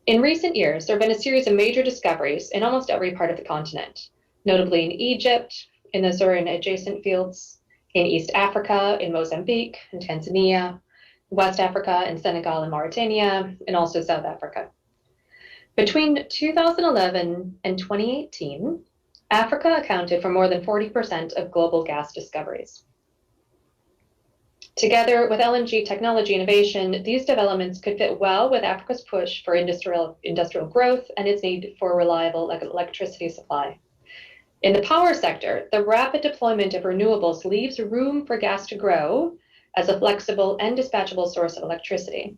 In recent years, there have been a series of major discoveries in almost every part of the continent, notably in Egypt, in the Azorean adjacent fields, in East Africa, in Mozambique, in Tanzania, West Africa, in Senegal and Mauritania, and also South Africa. Between 2011 and 2018, Africa accounted for more than 40% of global gas discoveries. Together with LNG technology innovation, these developments could fit well with Africa's push for industrial growth and its need for reliable electricity supply. In the power sector, the rapid deployment of renewables leaves room for gas to grow as a flexible and dispatchable source of electricity.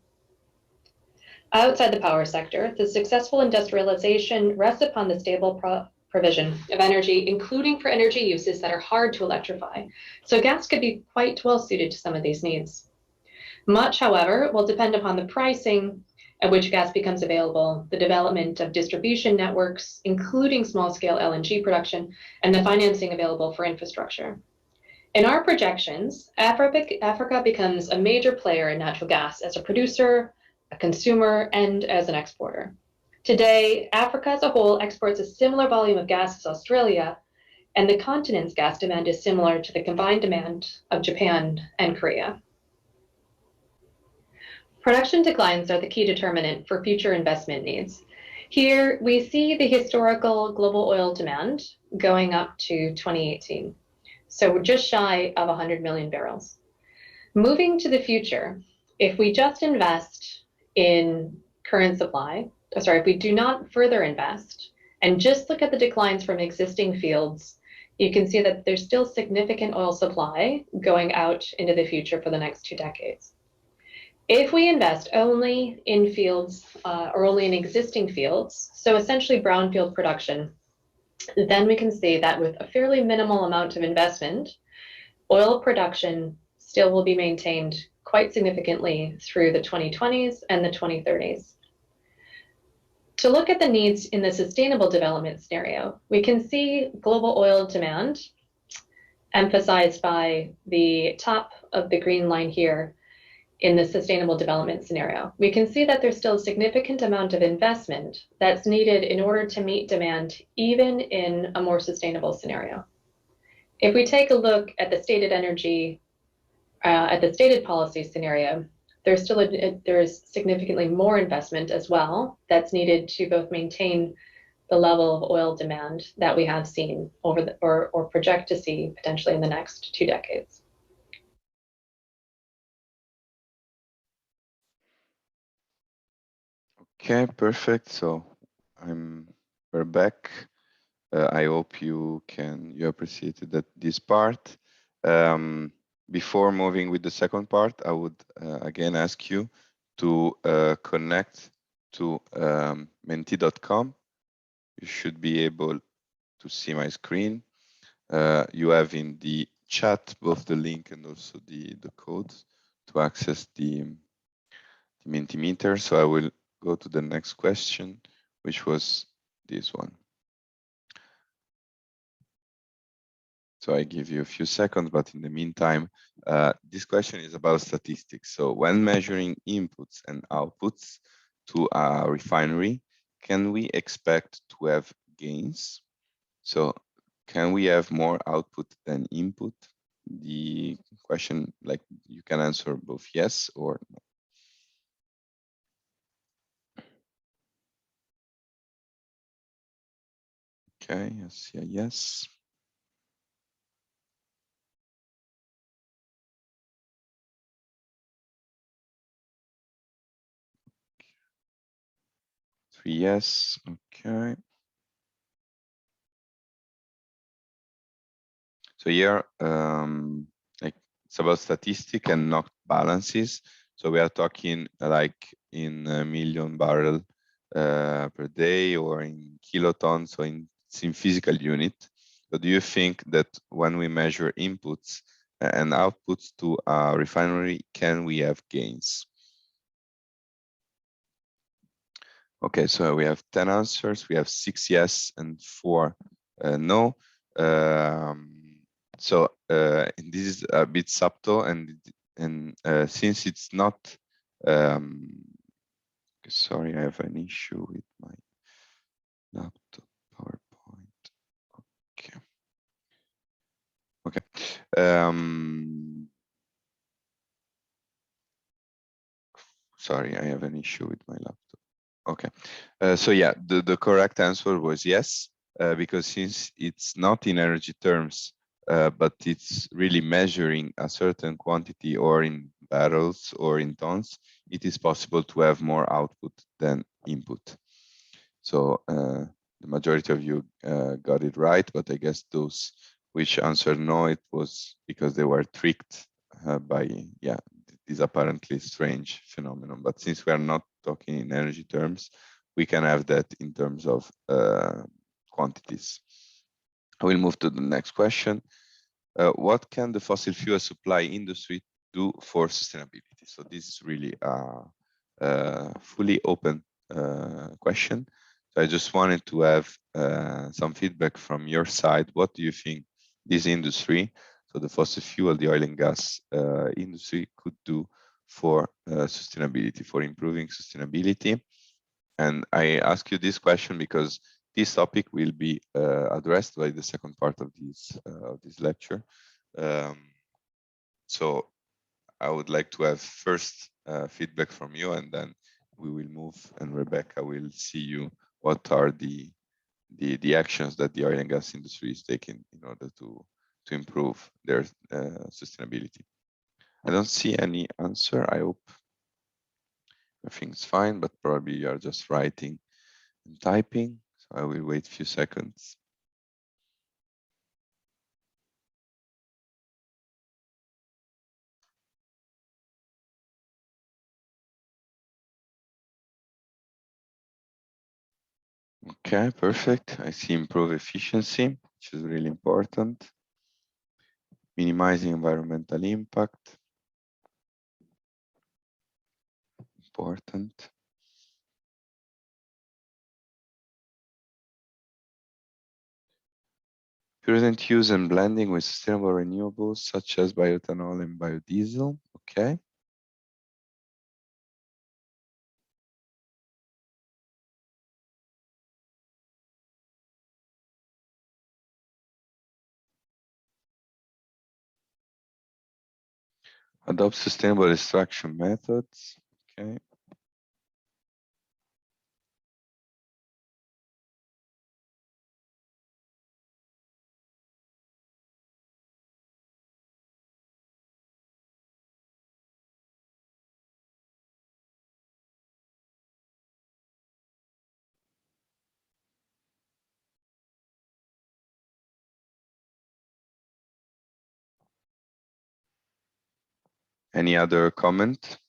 Outside the power sector, the successful industrialization rests upon the stable provision of energy, including for energy uses that are hard to electrify. So gas could be quite well suited to some of these needs. Much, however, will depend upon the pricing at which gas becomes available, the development of distribution networks, including small-scale LNG production, and the financing available for infrastructure. In our projections, Africa becomes a major player in natural gas as a producer, a consumer, and as an exporter. Today, Africa as a whole exports a similar volume of gas as Australia, and the continent's gas demand is similar to the combined demand of Japan and Korea. Production declines are the key determinant for future investment needs. Here, we see the historical global oil demand going up to 2018, so we're just shy of 100 million barrels. Moving to the future, if we just invest in current supply, if we do not further invest and just look at the declines from existing fields, you can see that there's still significant oil supply going out into the future for the next 2 decades. If we invest only in fields or only in existing fields, so essentially brownfield production, then we can see that with a fairly minimal amount of investment, oil production still will be maintained quite significantly through the 2020s and the 2030s. To look at the needs in the sustainable development scenario, we can see global oil demand emphasized by the top of the green line here in the sustainable development scenario. We can see that there's still a significant amount of investment that's needed in order to meet demand, even in a more sustainable scenario. If we take a look at the stated policy scenario, there's significantly more investment as well that's needed to both maintain the level of oil demand that we have seen or project to see potentially in the next 2 decades. Okay, perfect. So we're back. I hope you appreciated this part. Before moving with the second part, I would again ask you to connect to menti.com. You should be able to see my screen. You have in the chat both the link and also the code to access the Mentimeter. So I will go to the next question, which was this one. So I give you a few seconds, but in the meantime, this question is about statistics. So when measuring inputs and outputs to a refinery, can we expect to have gains? So can we have more output than input? The question, like, you can answer both yes or no. Okay, I see a yes. Three yes, okay. So here, like, it's about statistic and not balances. So we are talking like in a million barrel per day or in kilotons, so it's in physical unit. So do you think that when we measure inputs and outputs to a refinery, can we have gains? Okay, so we have 10 answers. We have 6 yes and 4 no. So this is a bit subtle, and since it's not, sorry, I have an issue with my laptop PowerPoint. Okay. Okay. Sorry, I have an issue with my laptop. Okay. So yeah, the correct answer was yes, because since it's not in energy terms, but it's really measuring a certain quantity or in barrels or in tons, it is possible to have more output than input. So the majority of you got it right, but I guess those which answered no, it was because they were tricked by this apparently strange phenomenon. But since we are not talking in energy terms, we can have that in terms of quantities. I will move to the next question. What can the fossil fuel supply industry do for sustainability? So this is really a fully open question. So I just wanted to have some feedback from your side. What do you think this industry, so the fossil fuel, the oil and gas industry, could do for sustainability, for improving sustainability? And I ask you this question because This topic will be addressed by the second part of this lecture. So I would like to have first feedback from you, and then we will move, and Rebecca will see you what are the actions that the oil and gas industry is taking in order to improve their sustainability. I don't see any answer. I hope everything's fine, but probably you are just writing and typing. So I will wait a few seconds. Okay, perfect. I see improve efficiency, which is really important. Minimizing environmental impact, important. Prudent use and blending with sustainable renewables such as bioethanol and biodiesel. Okay. Adopt sustainable extraction methods. Okay. Any other comment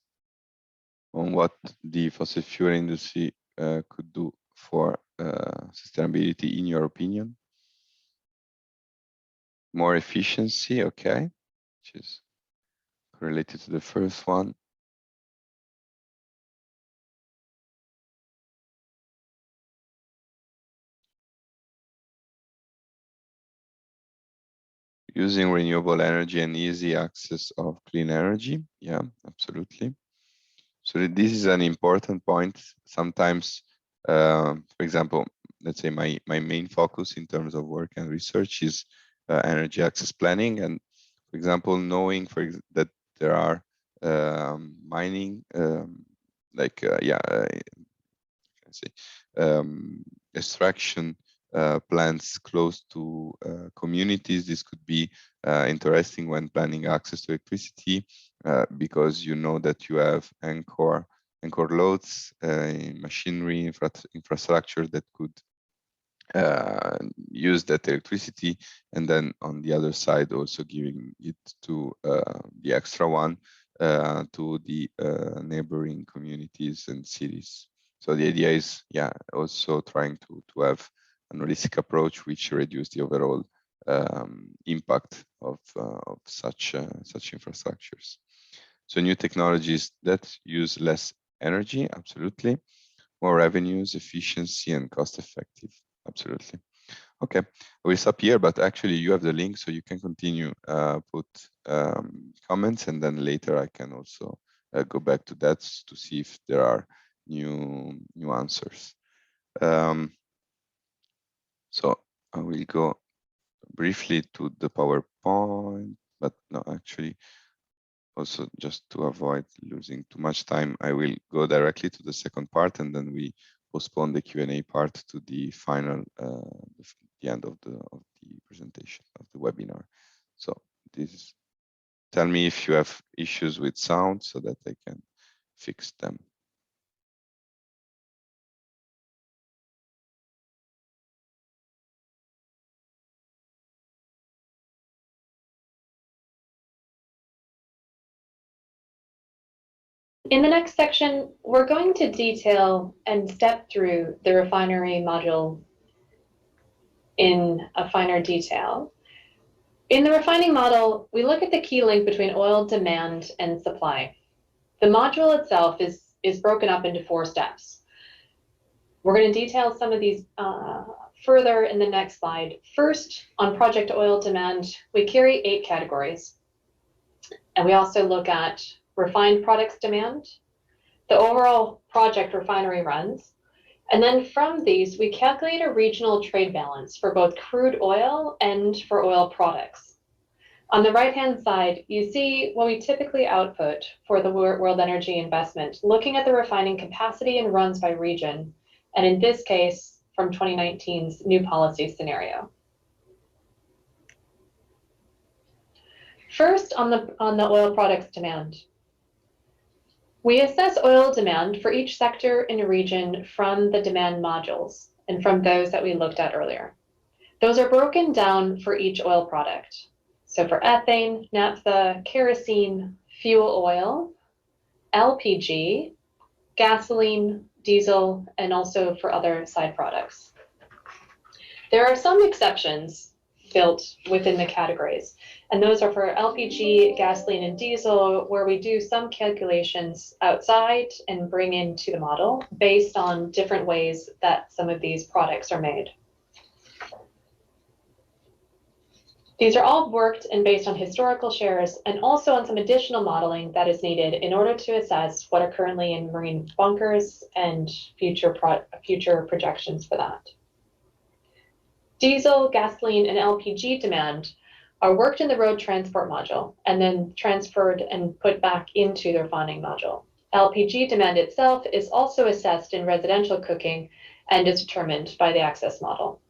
on what the fossil fuel industry could do for sustainability in your opinion? More efficiency, okay, which is related to the first one. Using renewable energy and easy access of clean energy. Yeah, absolutely. So this is an important point. Sometimes, for example, let's say my main focus in terms of work and research is energy access planning. And for example, knowing that there are mining, say, extraction plants close to communities. This could be interesting when planning access to electricity because you know that you have anchor loads, machinery, infrastructure that could use that electricity, and then on the other side also giving it to the extra one to the neighboring communities and cities. So the idea is, yeah, also trying to have an holistic approach which reduce the overall impact of such infrastructures. So new technologies that use less energy, absolutely. More revenues, efficiency, and cost effective, absolutely. Okay, we'll stop here, but actually you have the link, so you can continue, put comments, and then later I can also go back to that to see if there are new answers. So I will go briefly to the PowerPoint, but no, actually, also just to avoid losing too much time, I will go directly to the second part, and then we postpone the Q&A part to the final, the end of the presentation of the webinar. So this is, tell me if you have issues with sound so that I can fix them. In the next section, we're going to detail and step through the refinery module in a finer detail. In the refining model, we look at the key link between oil demand and supply. The module itself is broken up into 4 steps. We're going to detail some of these further in the next slide. First, on project oil demand, we carry 8 categories. And we also look at refined products demand, the overall project refinery runs, And then from these, we calculate a regional trade balance for both crude oil and for oil products. On the right-hand side, you see what we typically output for the World Energy Investment, looking at the refining capacity and runs by region, and in this case, from 2019's new policy scenario. First, on the oil products demand. We assess oil demand for each sector and region from the demand modules and from those that we looked at earlier. Those are broken down for each oil product. So for ethane, naphtha, kerosene, fuel oil, LPG, gasoline, diesel, and also for other side products. There are some exceptions built within the categories, and those are for LPG, gasoline, and diesel, where we do some calculations outside and bring into the model based on different ways that some of these products are made. These are all worked and based on historical shares and also on some additional modeling that is needed in order to assess what are currently in marine bunkers and future projections for that. Diesel, gasoline, and LPG demand are worked in the road transport module and then transferred and put back into the refining module. LPG demand itself is also assessed in residential cooking and is determined by the access model.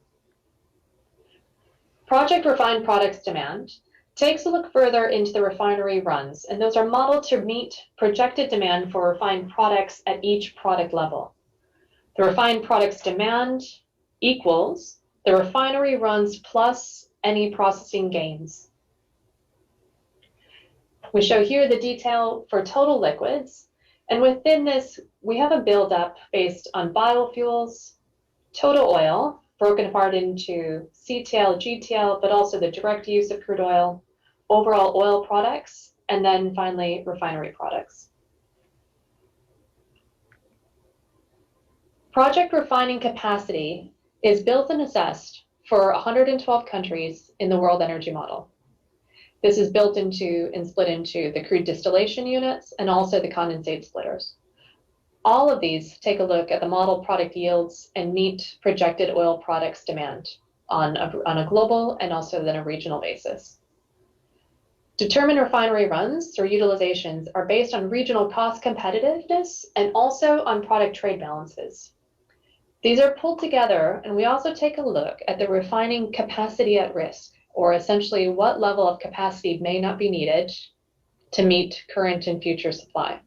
Project refined products demand takes a look further into the refinery runs, and those are modeled to meet projected demand for refined products at each product level. The refined products demand equals the refinery runs plus any processing gains. We show here the detail for total liquids, and within this, we have a buildup based on biofuels, total oil, broken apart into CTL, GTL, but also the direct use of crude oil, overall oil products, and then finally refinery products. Project refining capacity is built and assessed for 112 countries in the World Energy Model. This is built into and split into the crude distillation units and also the condensate splitters. All of these take a look at the model product yields and meet projected oil products demand on a global and also then a regional basis. Determined refinery runs or utilizations are based on regional cost competitiveness and also on product trade balances. These are pulled together, and we also take a look at the refining capacity at risk, or essentially what level of capacity may not be needed to meet current and future supply.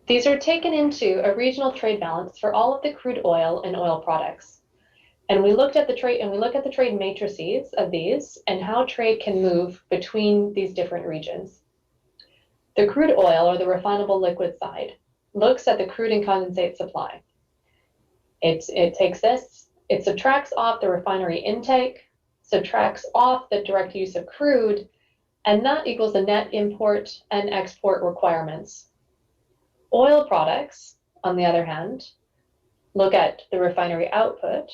These are taken into a regional trade balance for all of the crude oil and oil products. And we looked at the trade, and we look at the trade matrices of these and how trade can move between these different regions. The crude oil, or the refinable liquid side, looks at the crude and condensate supply. It takes this, it subtracts off the refinery intake, subtracts off the direct use of crude, and that equals the net import and export requirements. Oil products, on the other hand, look at the refinery output.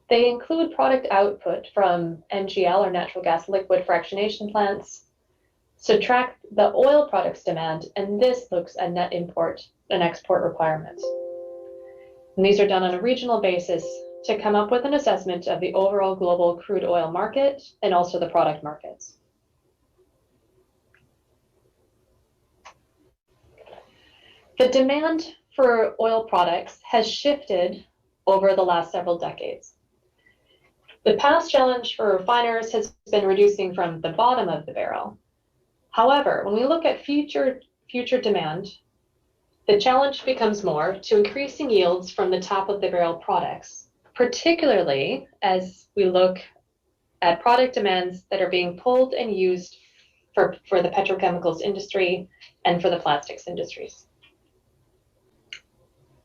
They include product output from NGL, or natural gas liquid fractionation plants, subtract the oil products demand, and this looks at net import and export requirements. And these are done on a regional basis to come up with an assessment of the overall global crude oil market and also the product markets. The demand for oil products has shifted over the last several decades. The past challenge for refiners has been reducing from the bottom of the barrel. However, when we look at future demand, the challenge becomes more to increasing yields from the top of the barrel products, particularly as we look at product demands that are being pulled and used for the petrochemicals industry and for the plastics industries.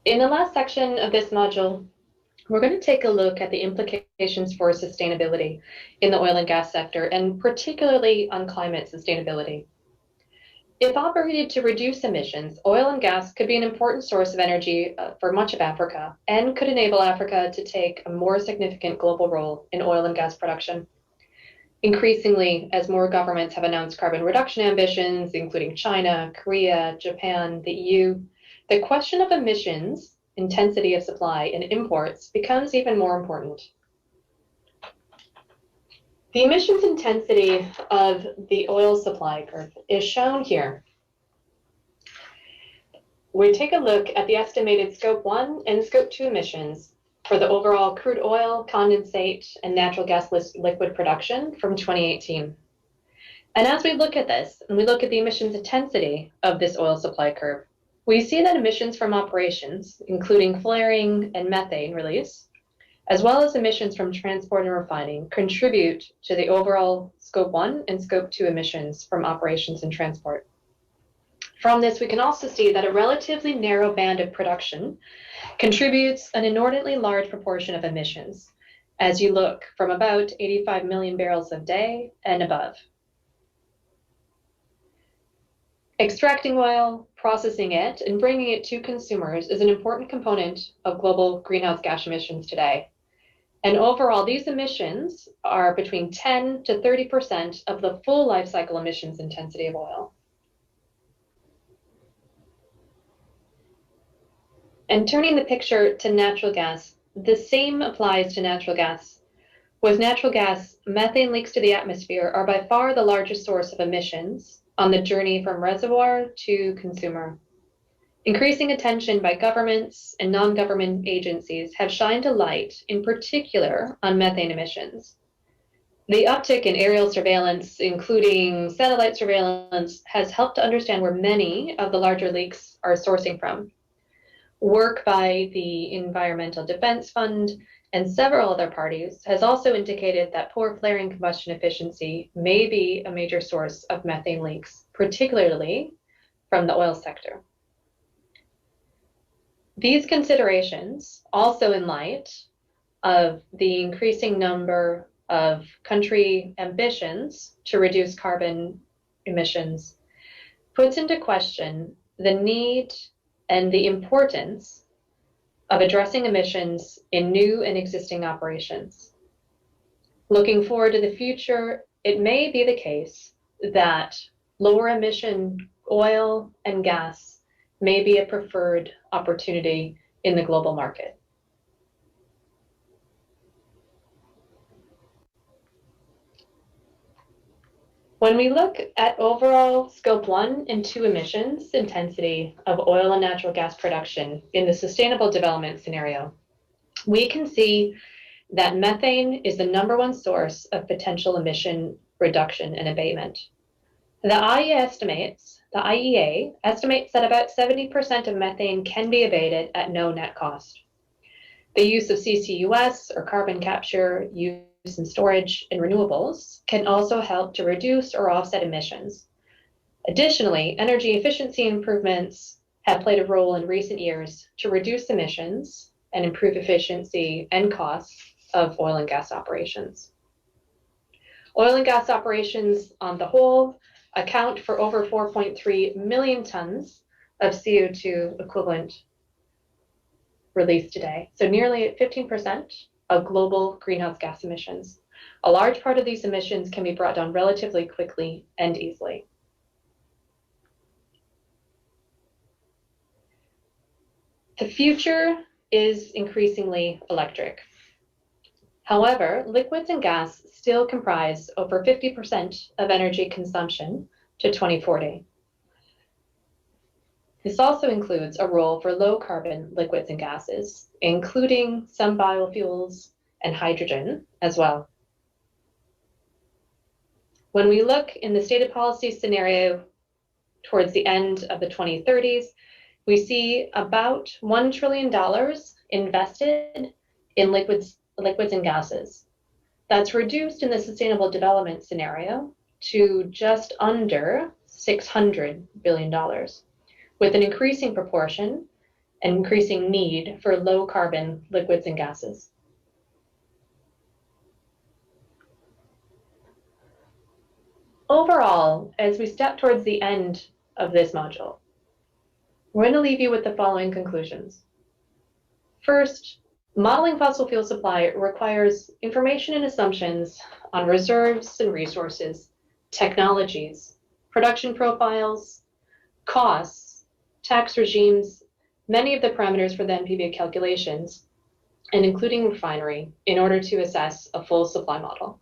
In the last section of this module, we're going to take a look at the implications for sustainability in the oil and gas sector, and particularly on climate sustainability. If operated to reduce emissions, oil and gas could be an important source of energy for much of Africa and could enable Africa to take a more significant global role in oil and gas production. Increasingly, as more governments have announced carbon reduction ambitions, including China, Korea, Japan, the EU, the question of emissions, intensity of supply, and imports becomes even more important. The emissions intensity of the oil supply curve is shown here. We take a look at the estimated Scope 1 and Scope 2 emissions for the overall crude oil, condensate, and natural gas liquid production from 2018. And as we look at this, and we look at the emissions intensity of this oil supply curve, we see that emissions from operations, including flaring and methane release, as well as emissions from transport and refining, contribute to the overall Scope 1 and Scope 2 emissions from operations and transport. From this, we can also see that a relatively narrow band of production contributes an inordinately large proportion of emissions, as you look from about 85 million barrels a day and above. Extracting oil, processing it, and bringing it to consumers is an important component of global greenhouse gas emissions today. And overall, these emissions are between 10 to 30% of the full life cycle emissions intensity of oil. And turning the picture to natural gas, the same applies to natural gas. With natural gas, methane leaks to the atmosphere are by far the largest source of emissions on the journey from reservoir to consumer. Increasing attention by governments and non-government agencies have shined a light, in particular, on methane emissions. The uptick in aerial surveillance, including satellite surveillance, has helped to understand where many of the larger leaks are sourcing from. Work by the Environmental Defense Fund and several other parties has also indicated that poor flaring combustion efficiency may be a major source of methane leaks, particularly from the oil sector. These considerations, also in light of the increasing number of country ambitions to reduce carbon emissions, puts into question the need and the importance of addressing emissions in new and existing operations. Looking forward to the future, it may be the case that lower emission oil and gas may be a preferred opportunity in the global market. When we look at overall Scope 1 and 2 emissions intensity of oil and natural gas production in the Sustainable Development Scenario, we can see that methane is the #1 source of potential emission reduction and abatement. The IEA estimates that about 70% of methane can be abated at no net cost. The use of CCUS, or carbon capture, use and storage, and renewables can also help to reduce or offset emissions. Additionally, energy efficiency improvements have played a role in recent years to reduce emissions and improve efficiency and costs of oil and gas operations. Oil and gas operations on the whole account for over 4.3 million tons of CO2 equivalent released today, so nearly 15% of global greenhouse gas emissions. A large part of these emissions can be brought down relatively quickly and easily. The future is increasingly electric. However, liquids and gas still comprise over 50% of energy consumption to 2040. This also includes a role for low carbon liquids and gases, including some biofuels and hydrogen as well. When we look in the stated policy scenario towards the end of the 2030s, we see about $1 trillion invested in liquids and gases. That's reduced in the Sustainable Development Scenario to just under $600 billion. With an increasing proportion and increasing need for low carbon liquids and gases. Overall, as we step towards the end of this module, we're going to leave you with the following conclusions. First, Modeling fossil fuel supply requires information and assumptions on reserves and resources, technologies, production profiles, costs, tax regimes, many of the parameters for the NPV calculations, and including refinery, in order to assess a full supply model.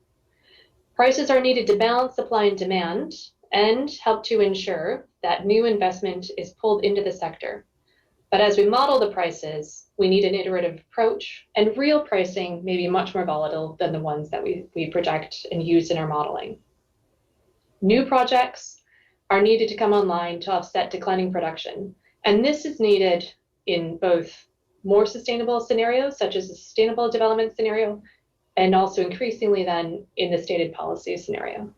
Prices are needed to balance supply and demand and help to ensure that new investment is pulled into the sector. But as we model the prices, we need an iterative approach, and real pricing may be much more volatile than the ones that we project and use in our modeling. New projects are needed to come online to offset declining production, and this is needed in both more sustainable scenarios, such as a sustainable development scenario, and also increasingly then in the stated policy scenario.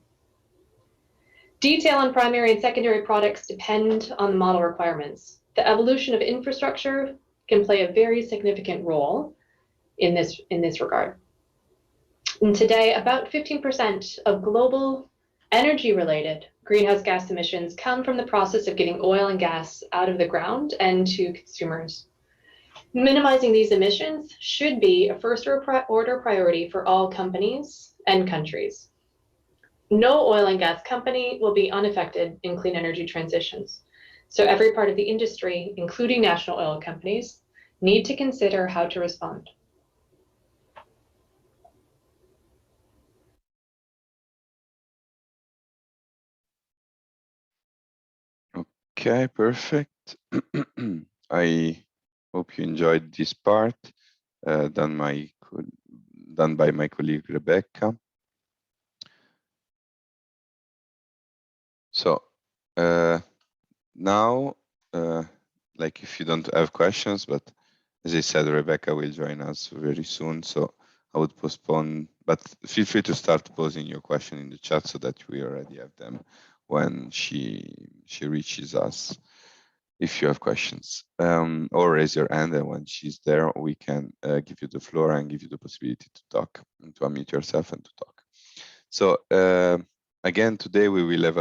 Detail on primary and secondary products depend on the model requirements. The evolution of infrastructure can play a very significant role in this regard. And today, about 15% of global energy-related greenhouse gas emissions come from the process of getting oil and gas out of the ground and to consumers. Minimizing these emissions should be a first-order priority for all companies and countries. No oil and gas company will be unaffected in clean energy transitions. So every part of the industry, including national oil companies, need to consider how to respond. Okay, perfect. I hope you enjoyed this part done by my colleague Rebecca. So now, like if you don't have questions, but as I said, Rebecca will join us very soon, so I would postpone, but feel free to start posing your question in the chat so that we already have them when she reaches us. If you have questions, or raise your hand, and when she's there, we can give you the floor and give you the possibility to talk and to unmute yourself and to talk. So again, today we will have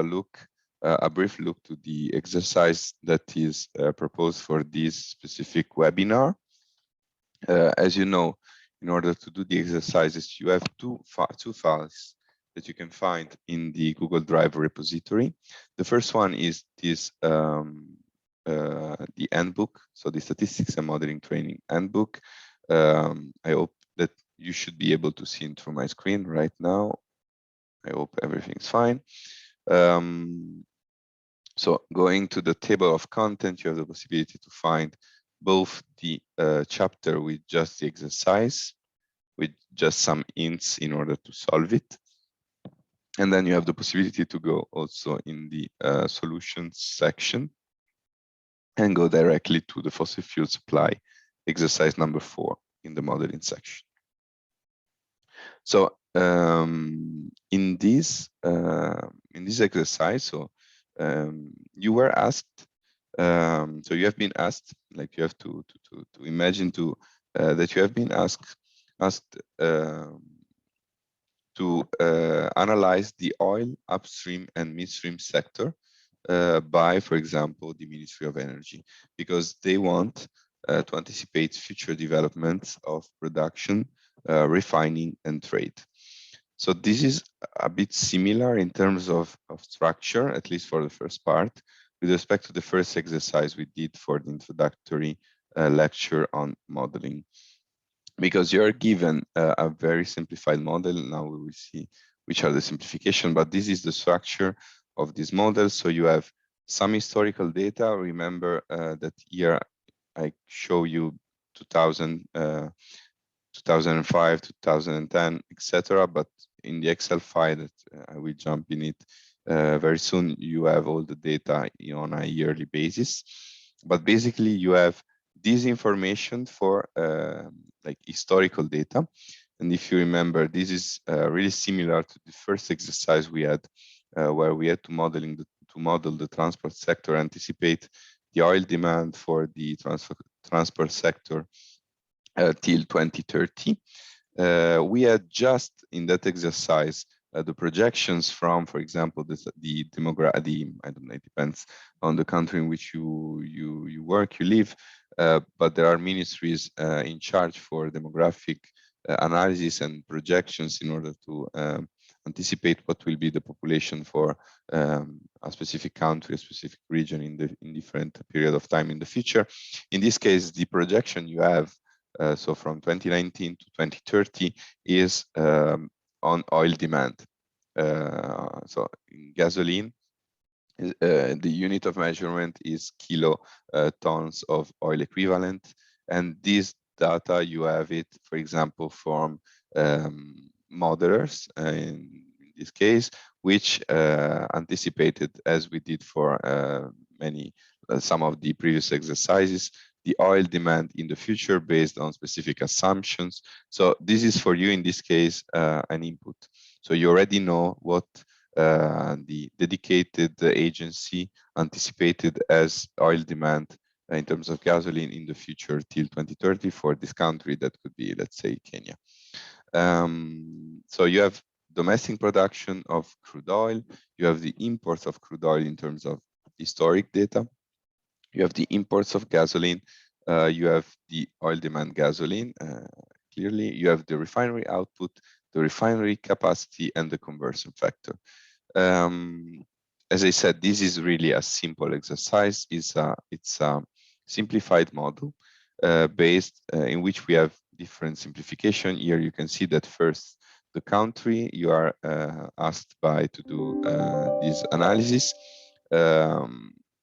a brief look to the exercise that is proposed for this specific webinar. As you know, in order to do the exercises, you have two files that you can find in the Google Drive repository. The first one is this the handbook, so the Statistics and Modeling Training handbook. I hope that you should be able to see it through my screen right now. I hope everything's fine. So going to the table of content, you have the possibility to find both the chapter with just the exercise, with just some hints in order to solve it. And then you have the possibility to go also in the solutions section and go directly to the fossil fuel supply exercise number 4 in the modeling section. So in this exercise, so you were asked, so you have been asked, like you have to imagine that you have been asked to analyze the oil upstream and midstream sector by, for example, the Ministry of Energy, because they want to anticipate future developments of production, refining, and trade. So this is a bit similar in terms of structure, at least for the first part, with respect to the first exercise we did for the introductory lecture on modeling. Because you're given a very simplified model. Now we will see which are the simplification, but this is the structure of this model. So you have some historical data. Remember that here I show you 2005, 2010, etc. But in the Excel file that I will jump in it very soon, you have all the data on a yearly basis. But basically you have this information for like historical data. And if you remember, this is really similar to the first exercise we had, where we had to model the transport sector, anticipate the oil demand for the transport sector till 2030. We had just in that exercise the projections from, for example, the demographic. I don't know. It depends on the country in which you work, you live. but there are ministries in charge for demographic analysis and projections in order to anticipate what will be the population for a specific country, a specific region in different period of time in the future. In this case, the projection you have, so from 2019 to 2030, is on oil demand. So in gasoline, the unit of measurement is tons of oil equivalent, and this data you have it, for example, from modelers in this case, which anticipated, as we did for some of the previous exercises, the oil demand in the future based on specific assumptions. So this is for you in this case an input. So you already know what the dedicated agency anticipated as oil demand in terms of gasoline in the future till 2030 for this country. That could be, let's say, Kenya. So you have domestic production of crude oil, you have the imports of crude oil in terms of historic data, you have the imports of gasoline, you have the oil demand gasoline, clearly, you have the refinery output, the refinery capacity, and the conversion factor. As I said, this is really a simple exercise. It's a simplified model based in which we have different simplification. Here you can see that first, the country you are asked by to do this analysis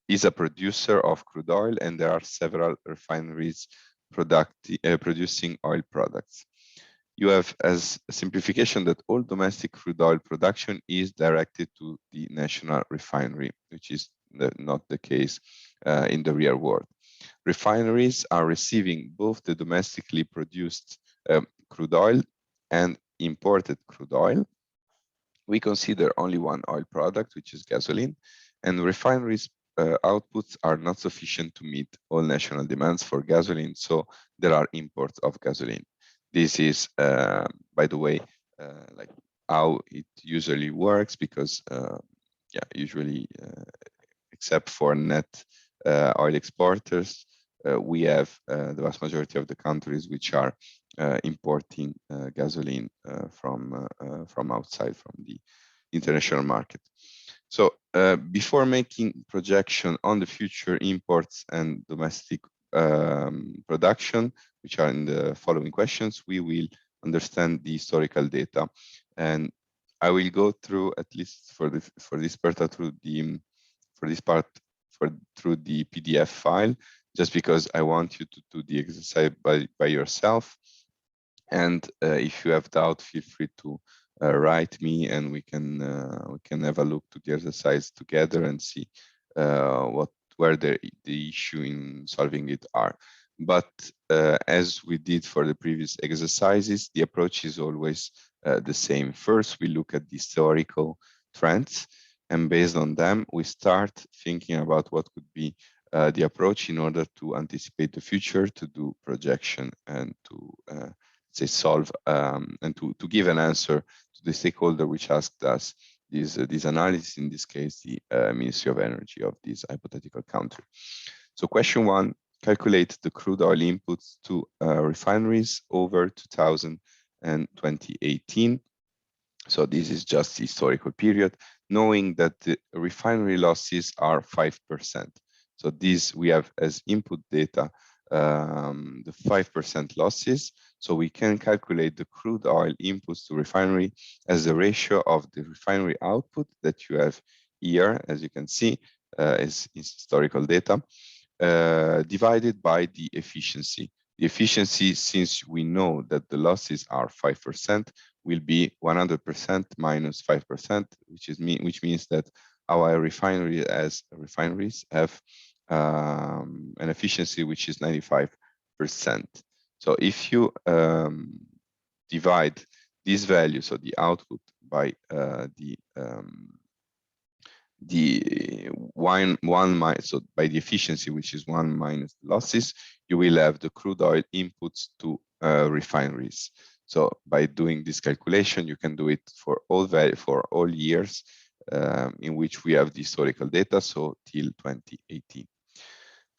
is a producer of crude oil, and there are several refineries producing oil products. You have as a simplification that all domestic crude oil production is directed to the national refinery, which is not the case in the real world. Refineries are receiving both the domestically produced crude oil and imported crude oil. We consider only one oil product, which is gasoline, and refineries outputs are not sufficient to meet all national demands for gasoline, so there are imports of gasoline. This is, by the way, like how it usually works, because usually, except for net oil exporters, we have the vast majority of the countries which are importing gasoline from outside, from the international market. So before making projection on the future imports and domestic production, which are in the following questions, we will understand the historical data, and I will go through, at least for this part, through the PDF file, just because I want you to do the exercise by yourself. And if you have doubt, feel free to write me, and we can have a look to the exercise together and see where the issue in solving it are. But as we did for the previous exercises, the approach is always the same. First, we look at the historical trends, and based on them, we start thinking about what could be the approach in order to anticipate the future, to do projection, and to say solve and to give an answer to the stakeholder which asked us this analysis, in this case, the Ministry of Energy of this hypothetical country. So question 1, calculate the crude oil inputs to refineries over 2000 and 2018. So this is just the historical period, knowing that the refinery losses are 5%. So this we have as input data, the 5% losses. So we can calculate the crude oil inputs to refinery as the ratio of the refinery output that you have here, as you can see, is historical data, divided by the efficiency. The efficiency, since we know that the losses are 5%, will be 100% minus 5%, which means that our refineries have an efficiency which is 95%. So if you divide this value, so the output, by so by the efficiency, which is 1 minus losses, you will have the crude oil inputs to refineries. So by doing this calculation, you can do it for all years in which we have the historical data, so till 2018.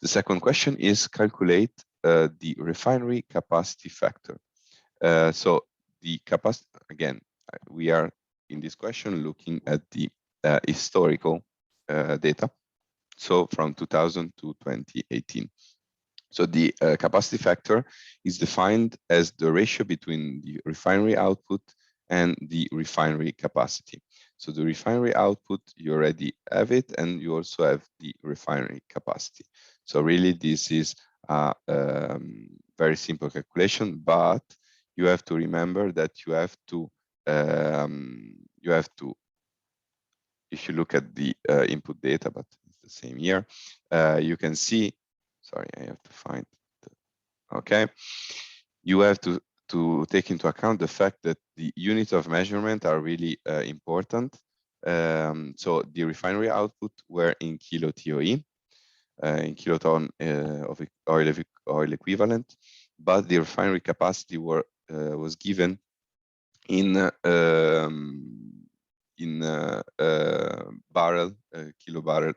The second question is calculate the refinery capacity factor. So the capacity, again, we are in this question looking at the historical data. So from 2000 to 2018. So the capacity factor is defined as the ratio between the refinery output and the refinery capacity. So the refinery output, you already have it, and you also have the refinery capacity. So really, this is a very simple calculation, but you have to remember that you have to, if you look at the input data, but it's the same year, you can see, sorry, I have to find, okay. You have to take into account the fact that the units of measurement are really important. So the refinery output were in kilo TOE, in kiloton of oil equivalent, but the refinery capacity was given in barrel, kilo barrel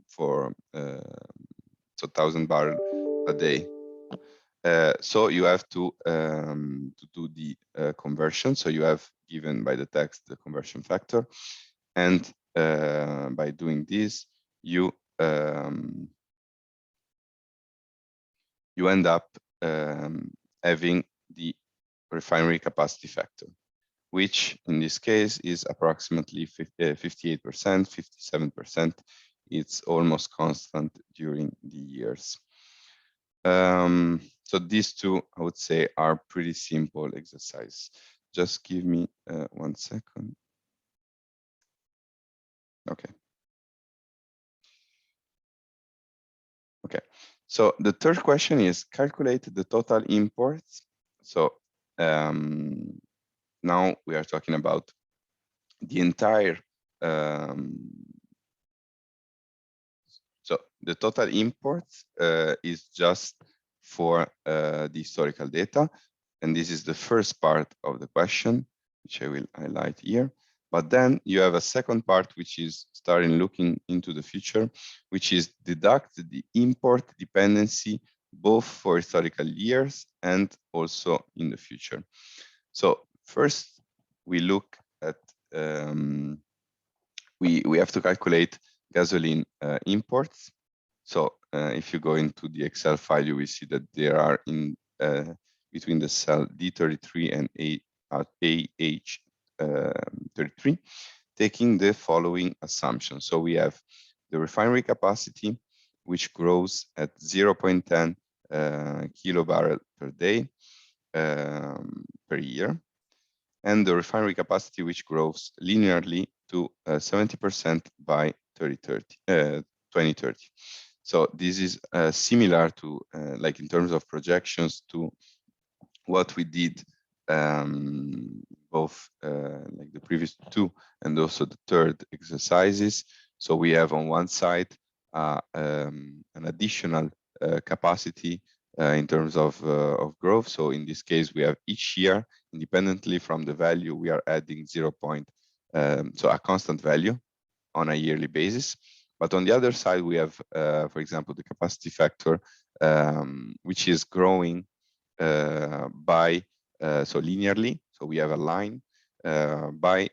for so 1,000 barrel a day. So you have to do the conversion. So you have given by the text the conversion factor, and by doing this, you end up having the refinery capacity factor, which in this case is approximately 58%, 57%. It's almost constant during the years. So these two, I would say, are pretty simple exercise. Just give me 1 second. Okay. Okay. So the third question is calculate the total imports. So now we are talking about the entire. So the total imports is just for the historical data. And this is the first part of the question, which I will highlight here. But then you have a second part, which is starting looking into the future, which is deduct the import dependency, both for historical years and also in the future. So first, we look at, we have to calculate gasoline imports. So if you go into the Excel file, you will see that there are in between the cell D33 and AH33, taking the following assumption. So we have the refinery capacity, which grows at 0.10 kilobarrel per day per year, and the refinery capacity, which grows linearly to 70% by 2030. So this is similar to, like in terms of projections, to what we did both like the previous two and also the third exercises. So we have on one side an additional capacity in terms of growth. So in this case, we have each year, independently from the value, we are adding 0. So a constant value on a yearly basis. But on the other side, we have, for example, the capacity factor, which is growing by, so linearly. So we have a line by,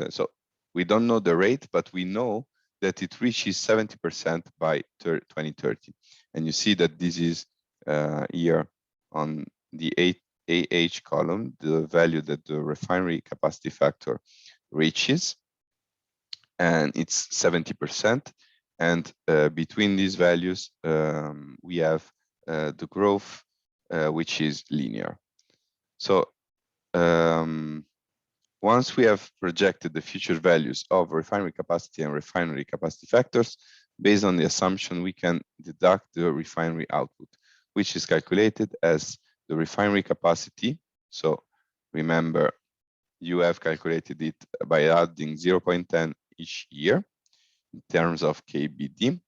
so we don't know the rate, but we know that it reaches 70% by 2030. And you see that this is here on the AH column, the value that the refinery capacity factor reaches, and it's 70%. And between these values, we have the growth, which is linear. So once we have projected the future values of refinery capacity and refinery capacity factors, based on the assumption, we can deduct the refinery output, which is calculated as the refinery capacity. So remember, you have calculated it by adding 0.10 each year in terms of KBD,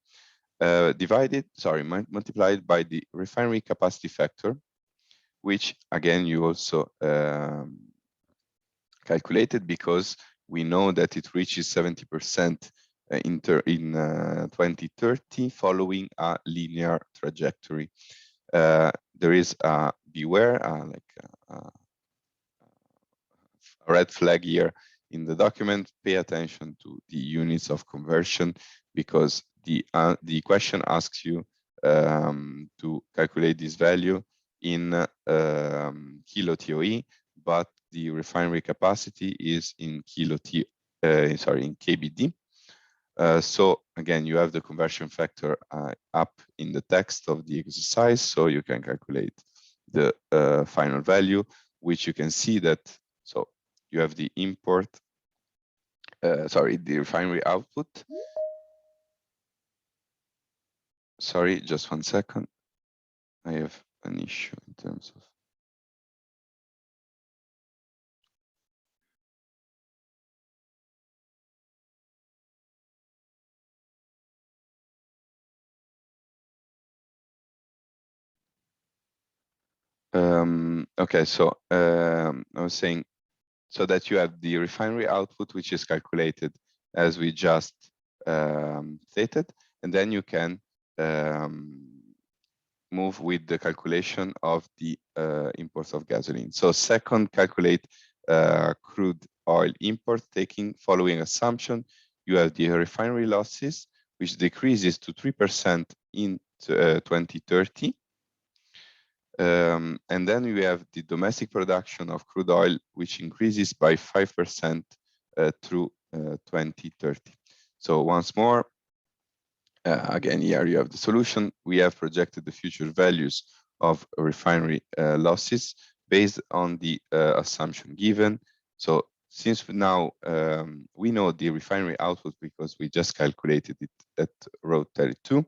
multiplied by the refinery capacity factor, which again, you also calculated because we know that it reaches 70% in 2030 following a linear trajectory. There is a beware, a red flag here in the document. Pay attention to the units of conversion, because the question asks you to calculate this value in kilo TOE, but the refinery capacity is in in KBD. So again, you have the conversion factor up in the text of the exercise, so you can calculate the final value, which you can see that, so you have the import, the refinery output. Sorry, just 1 second. I have an issue in terms of. Okay, so I was saying, so that you have the refinery output, which is calculated as we just stated, and then you can move with the calculation of the imports of gasoline. So second, calculate crude oil import, following assumption. You have the refinery losses, which decreases to 3% in 2030. And then we have the domestic production of crude oil, which increases by 5% through 2030. So once more, again, here you have the solution. We have projected the future values of refinery losses based on the assumption given. So since now we know the refinery output because we just calculated it at row 32,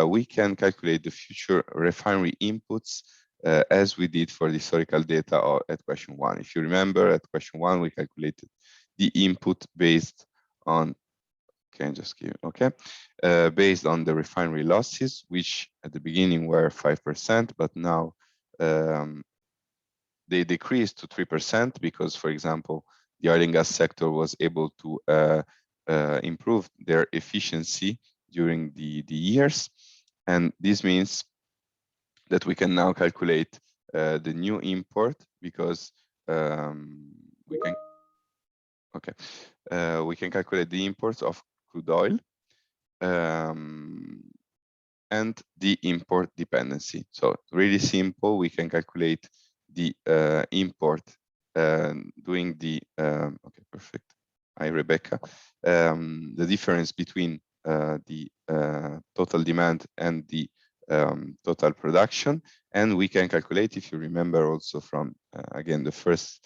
we can calculate the future refinery inputs as we did for the historical data at question 1. If you remember, at question 1, we calculated the input based on, based on the refinery losses, which at the beginning were 5%, but now they decreased to 3% because, for example, the oil and gas sector was able to improve their efficiency during the years. And this means that we can now calculate the new import, because we can calculate the imports of crude oil and the import dependency. So really simple, we can calculate the import doing the, okay, perfect. Hi, Rebecca. The difference between the total demand and the total production. And we can calculate, if you remember also from, again, the first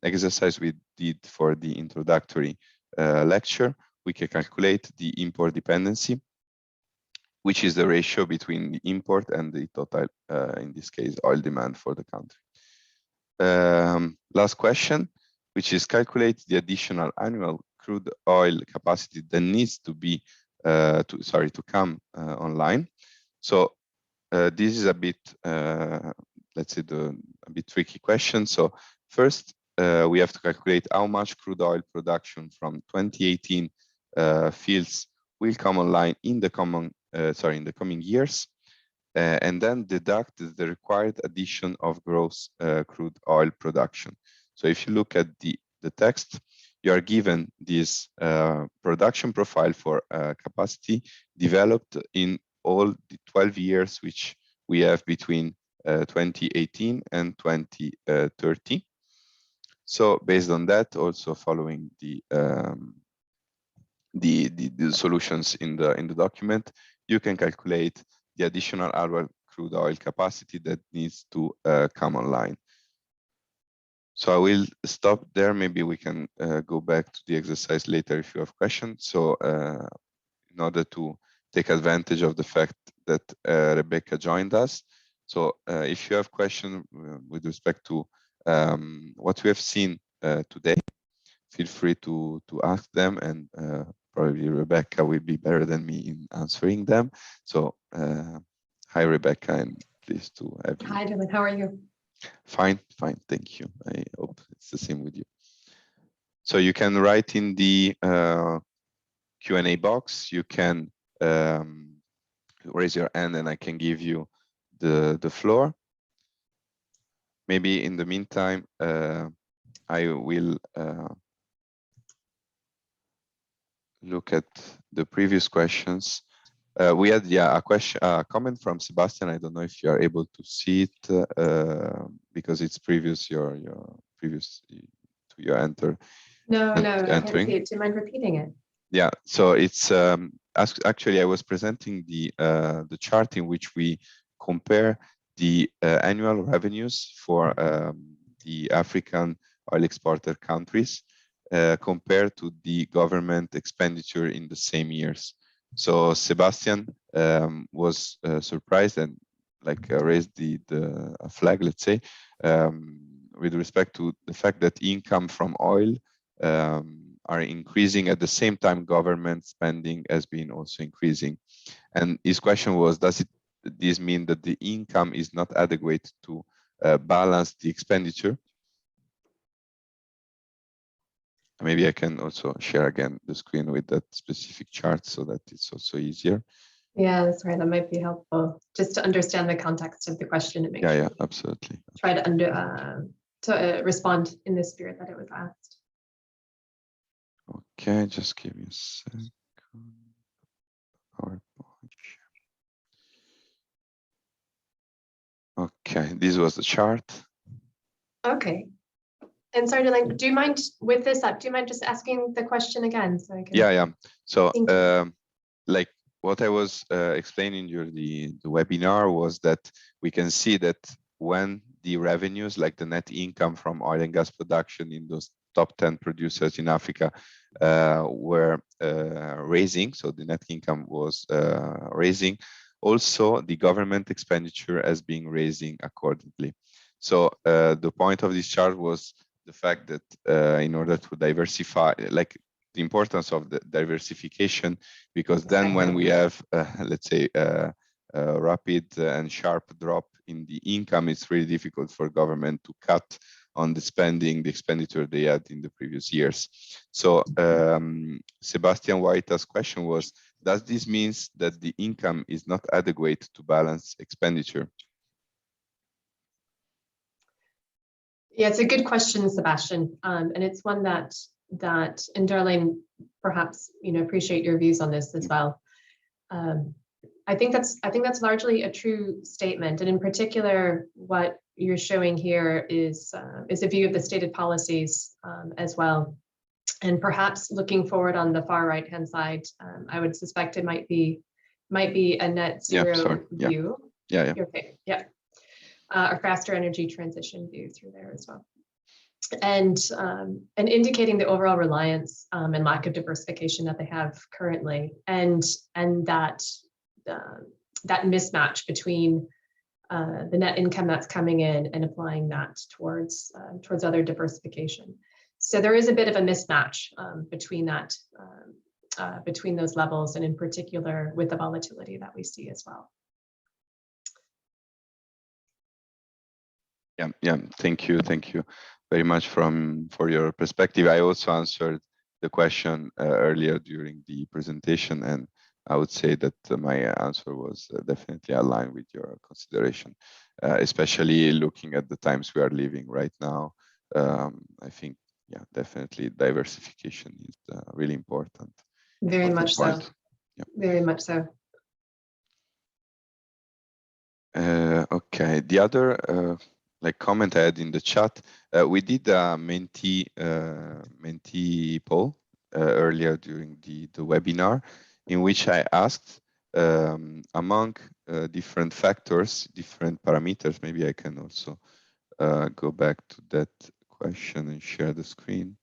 exercise we did for the introductory lecture, we can calculate the import dependency, which is the ratio between the import and the total, in this case, oil demand for the country. Last question, which is calculate the additional annual crude oil capacity that needs to be to come online. So this is a bit, let's say, a bit tricky question. So first, we have to calculate how much crude oil production from 2018 fields will come online in the coming years, and then deduct the required addition of gross crude oil production. So if you look at the text, you are given this production profile for capacity developed in all the 12 years which we have between 2018 and 2030. So based on that, also following the solutions in the document, you can calculate the additional annual crude oil capacity that needs to come online. So I will stop there. Maybe we can go back to the exercise later if you have questions. So in order to take advantage of the fact that Rebecca joined us. So if you have questions with respect to what we have seen today, feel free to ask them, and probably Rebecca will be better than me in answering them. So hi, Rebecca, and pleased to have you. Hi, Dylan. How are you? Fine, thank you. I hope it's the same with you. So you can write in the Q&A box. You can raise your hand and I can give you the floor. Maybe in the meantime, I will look at the previous questions. We had a comment from Sebastian. I don't know if you are able to see it because it's previous your previous to your enter. No, I can't entering. see it. Do you mind repeating it? Yeah, so it's actually I was presenting the chart in which we compare the annual revenues for the African oil exporter countries compared to the government expenditure in the same years. So Sebastian was surprised and raised the flag, let's say, with respect to the fact that income from oil are increasing at the same time government spending has been also increasing. And his question was, does this mean that the income is not adequate to balance the expenditure? Maybe I can also share again the screen with that specific chart so that it's also easier. Yeah, that's right. That might be helpful just to understand the context of the question and make sure absolutely. Try to respond in the spirit that it was asked. Okay, just give me a second. PowerPoint. Okay, this was the chart. Okay. And sorry, do you mind with this up? Do you mind just asking the question again so I can? Yeah. So, like what I was explaining during the webinar was that we can see that when the revenues, like the net income from oil and gas production in those top 10 producers in Africa were raising, so the net income was raising, also the government expenditure has been raising accordingly. So the point of this chart was the fact that in order to diversify, like the importance of the diversification, because then when we have, let's say, a rapid and sharp drop in the income, it's really difficult for government to cut on the spending, the expenditure they had in the previous years. So Sebastian White's question was, does this mean that the income is not adequate to balance expenditure? Yeah, it's a good question, Sebastian, and it's one that and Darlene, perhaps appreciate your views on this as well. I think that's largely a true statement, and in particular, what you're showing here is a view of the stated policies as well. And perhaps looking forward on the far right hand side, I would suspect it might be a net zero view. Yeah. Okay. Yeah. A faster energy transition view through there as well, and indicating the overall reliance and lack of diversification that they have currently, and that mismatch between the net income that's coming in and applying that towards other diversification. So there is a bit of a mismatch between that, between those levels, and in particular with the volatility that we see as well. Yeah. Thank you very much for your perspective. I also answered the question earlier during the presentation, and I would say that my answer was definitely aligned with your consideration, especially looking at the times we are living right now. I think, definitely diversification is really important. Very much so. Yeah. Very much so. Okay, the other comment I had in the chat, we did a mentee poll earlier during the webinar, in which I asked among different factors, different parameters. Maybe I can also go back to that question and share the screen.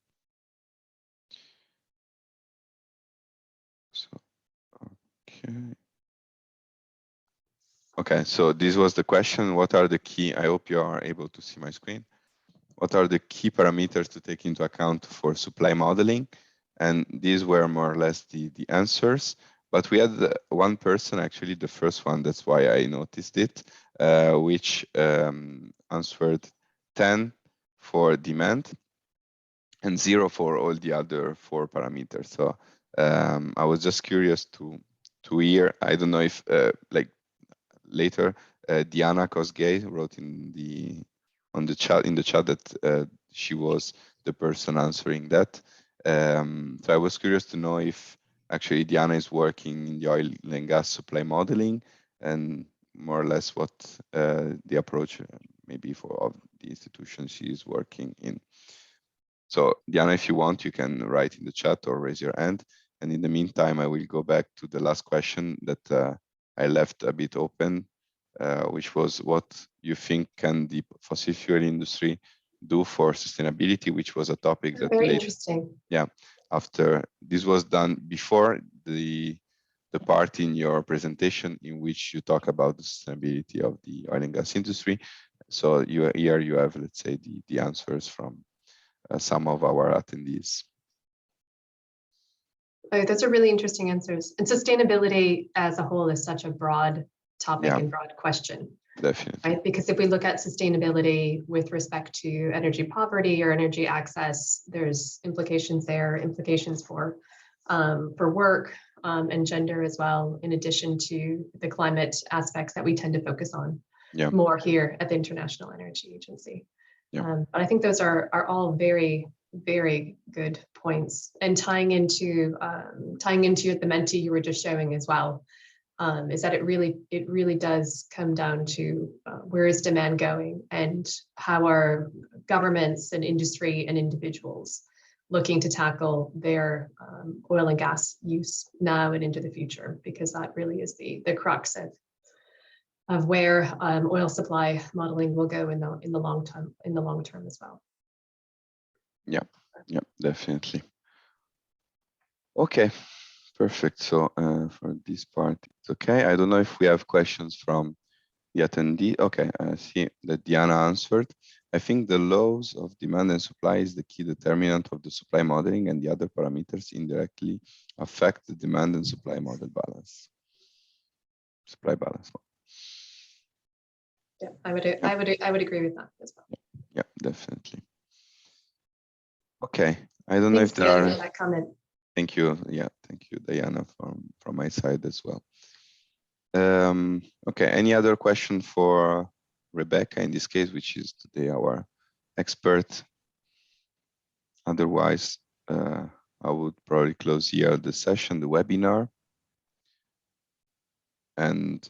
So, okay, so this was the question. What are the key, I hope you are able to see my screen. What are the key parameters to take into account for supply modeling? And these were more or less the answers. But we had one person, actually the first one, that's why I noticed it, which answered 10 for demand and 0 for all the other 4 parameters. So I was just curious to hear. I don't know if like later Diana Kosgei wrote in the chat that she was the person answering that. So I was curious to know if actually Diana is working in the oil and gas supply modeling, and more or less what the approach maybe of the institution she is working in. So Diana, if you want, you can write in the chat or raise your hand. And in the meantime, I will go back to the last question that I left a bit open, which was what you think can the fossil fuel industry do for sustainability, which was a topic that very interesting. Yeah, after this was done before the part in your presentation in which you talk about the sustainability of the oil and gas industry. So here you have, let's say, the answers from some of our attendees. Oh, those are really interesting answers. And sustainability as a whole is such a broad topic and broad question. Definitely. Right? Because if we look at sustainability with respect to energy poverty or energy access, there's implications there, implications for work and gender as well, in addition to the climate aspects that we tend to focus on more here at the International Energy Agency. But I think those are all very, very good points. And tying into the Menti you were just showing as well, is that it really does come down to where is demand going and how are governments and industry and individuals looking to tackle their oil and gas use now and into the future, because that really is the crux of where oil supply modeling will go in the long term as well. Yeah, definitely. Okay. Perfect. So for this part, it's okay. I don't know if we have questions from the attendee. Okay, I see that Diana answered. I think the laws of demand and supply is the key determinant of the supply modeling, and the other parameters indirectly affect the demand and supply model balance. Supply balance. Yeah, I would agree with that as well. Yeah, definitely. Okay, I don't know if there are. That comment. Thank you. Yeah, thank you, Diana, from my side as well. Okay, any other question for Rebecca in this case, which is today our expert? Otherwise, I would probably close here the session, the webinar. And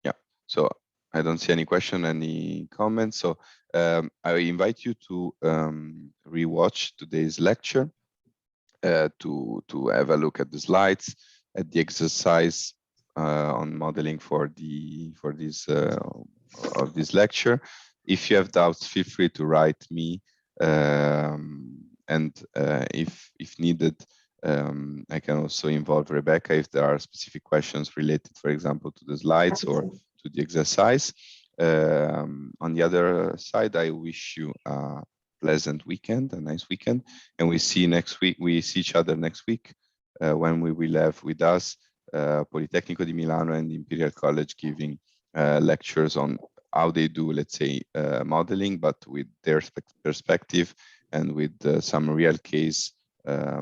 yeah, so I don't see any question, any comments. So I invite you to rewatch today's lecture, to have a look at the slides, at the exercise on modeling for this of this lecture. If you have doubts, feel free to write me, and if needed, I can also involve Rebecca if there are specific questions related, for example, to the slides or to the exercise. On the other side, I wish you a pleasant weekend, a nice weekend, and we see next week. We see each other next week when we will have with us Politecnico di Milano and Imperial College giving lectures on how they do, let's say, modeling, but with their perspective and with some real case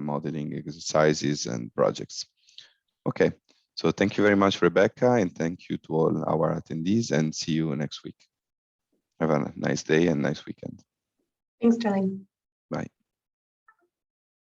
modeling exercises and projects. Okay, so thank you very much, Rebecca, and thank you to all our attendees, and see you next week. Have a nice day and nice weekend. Thanks, Darlene. Bye.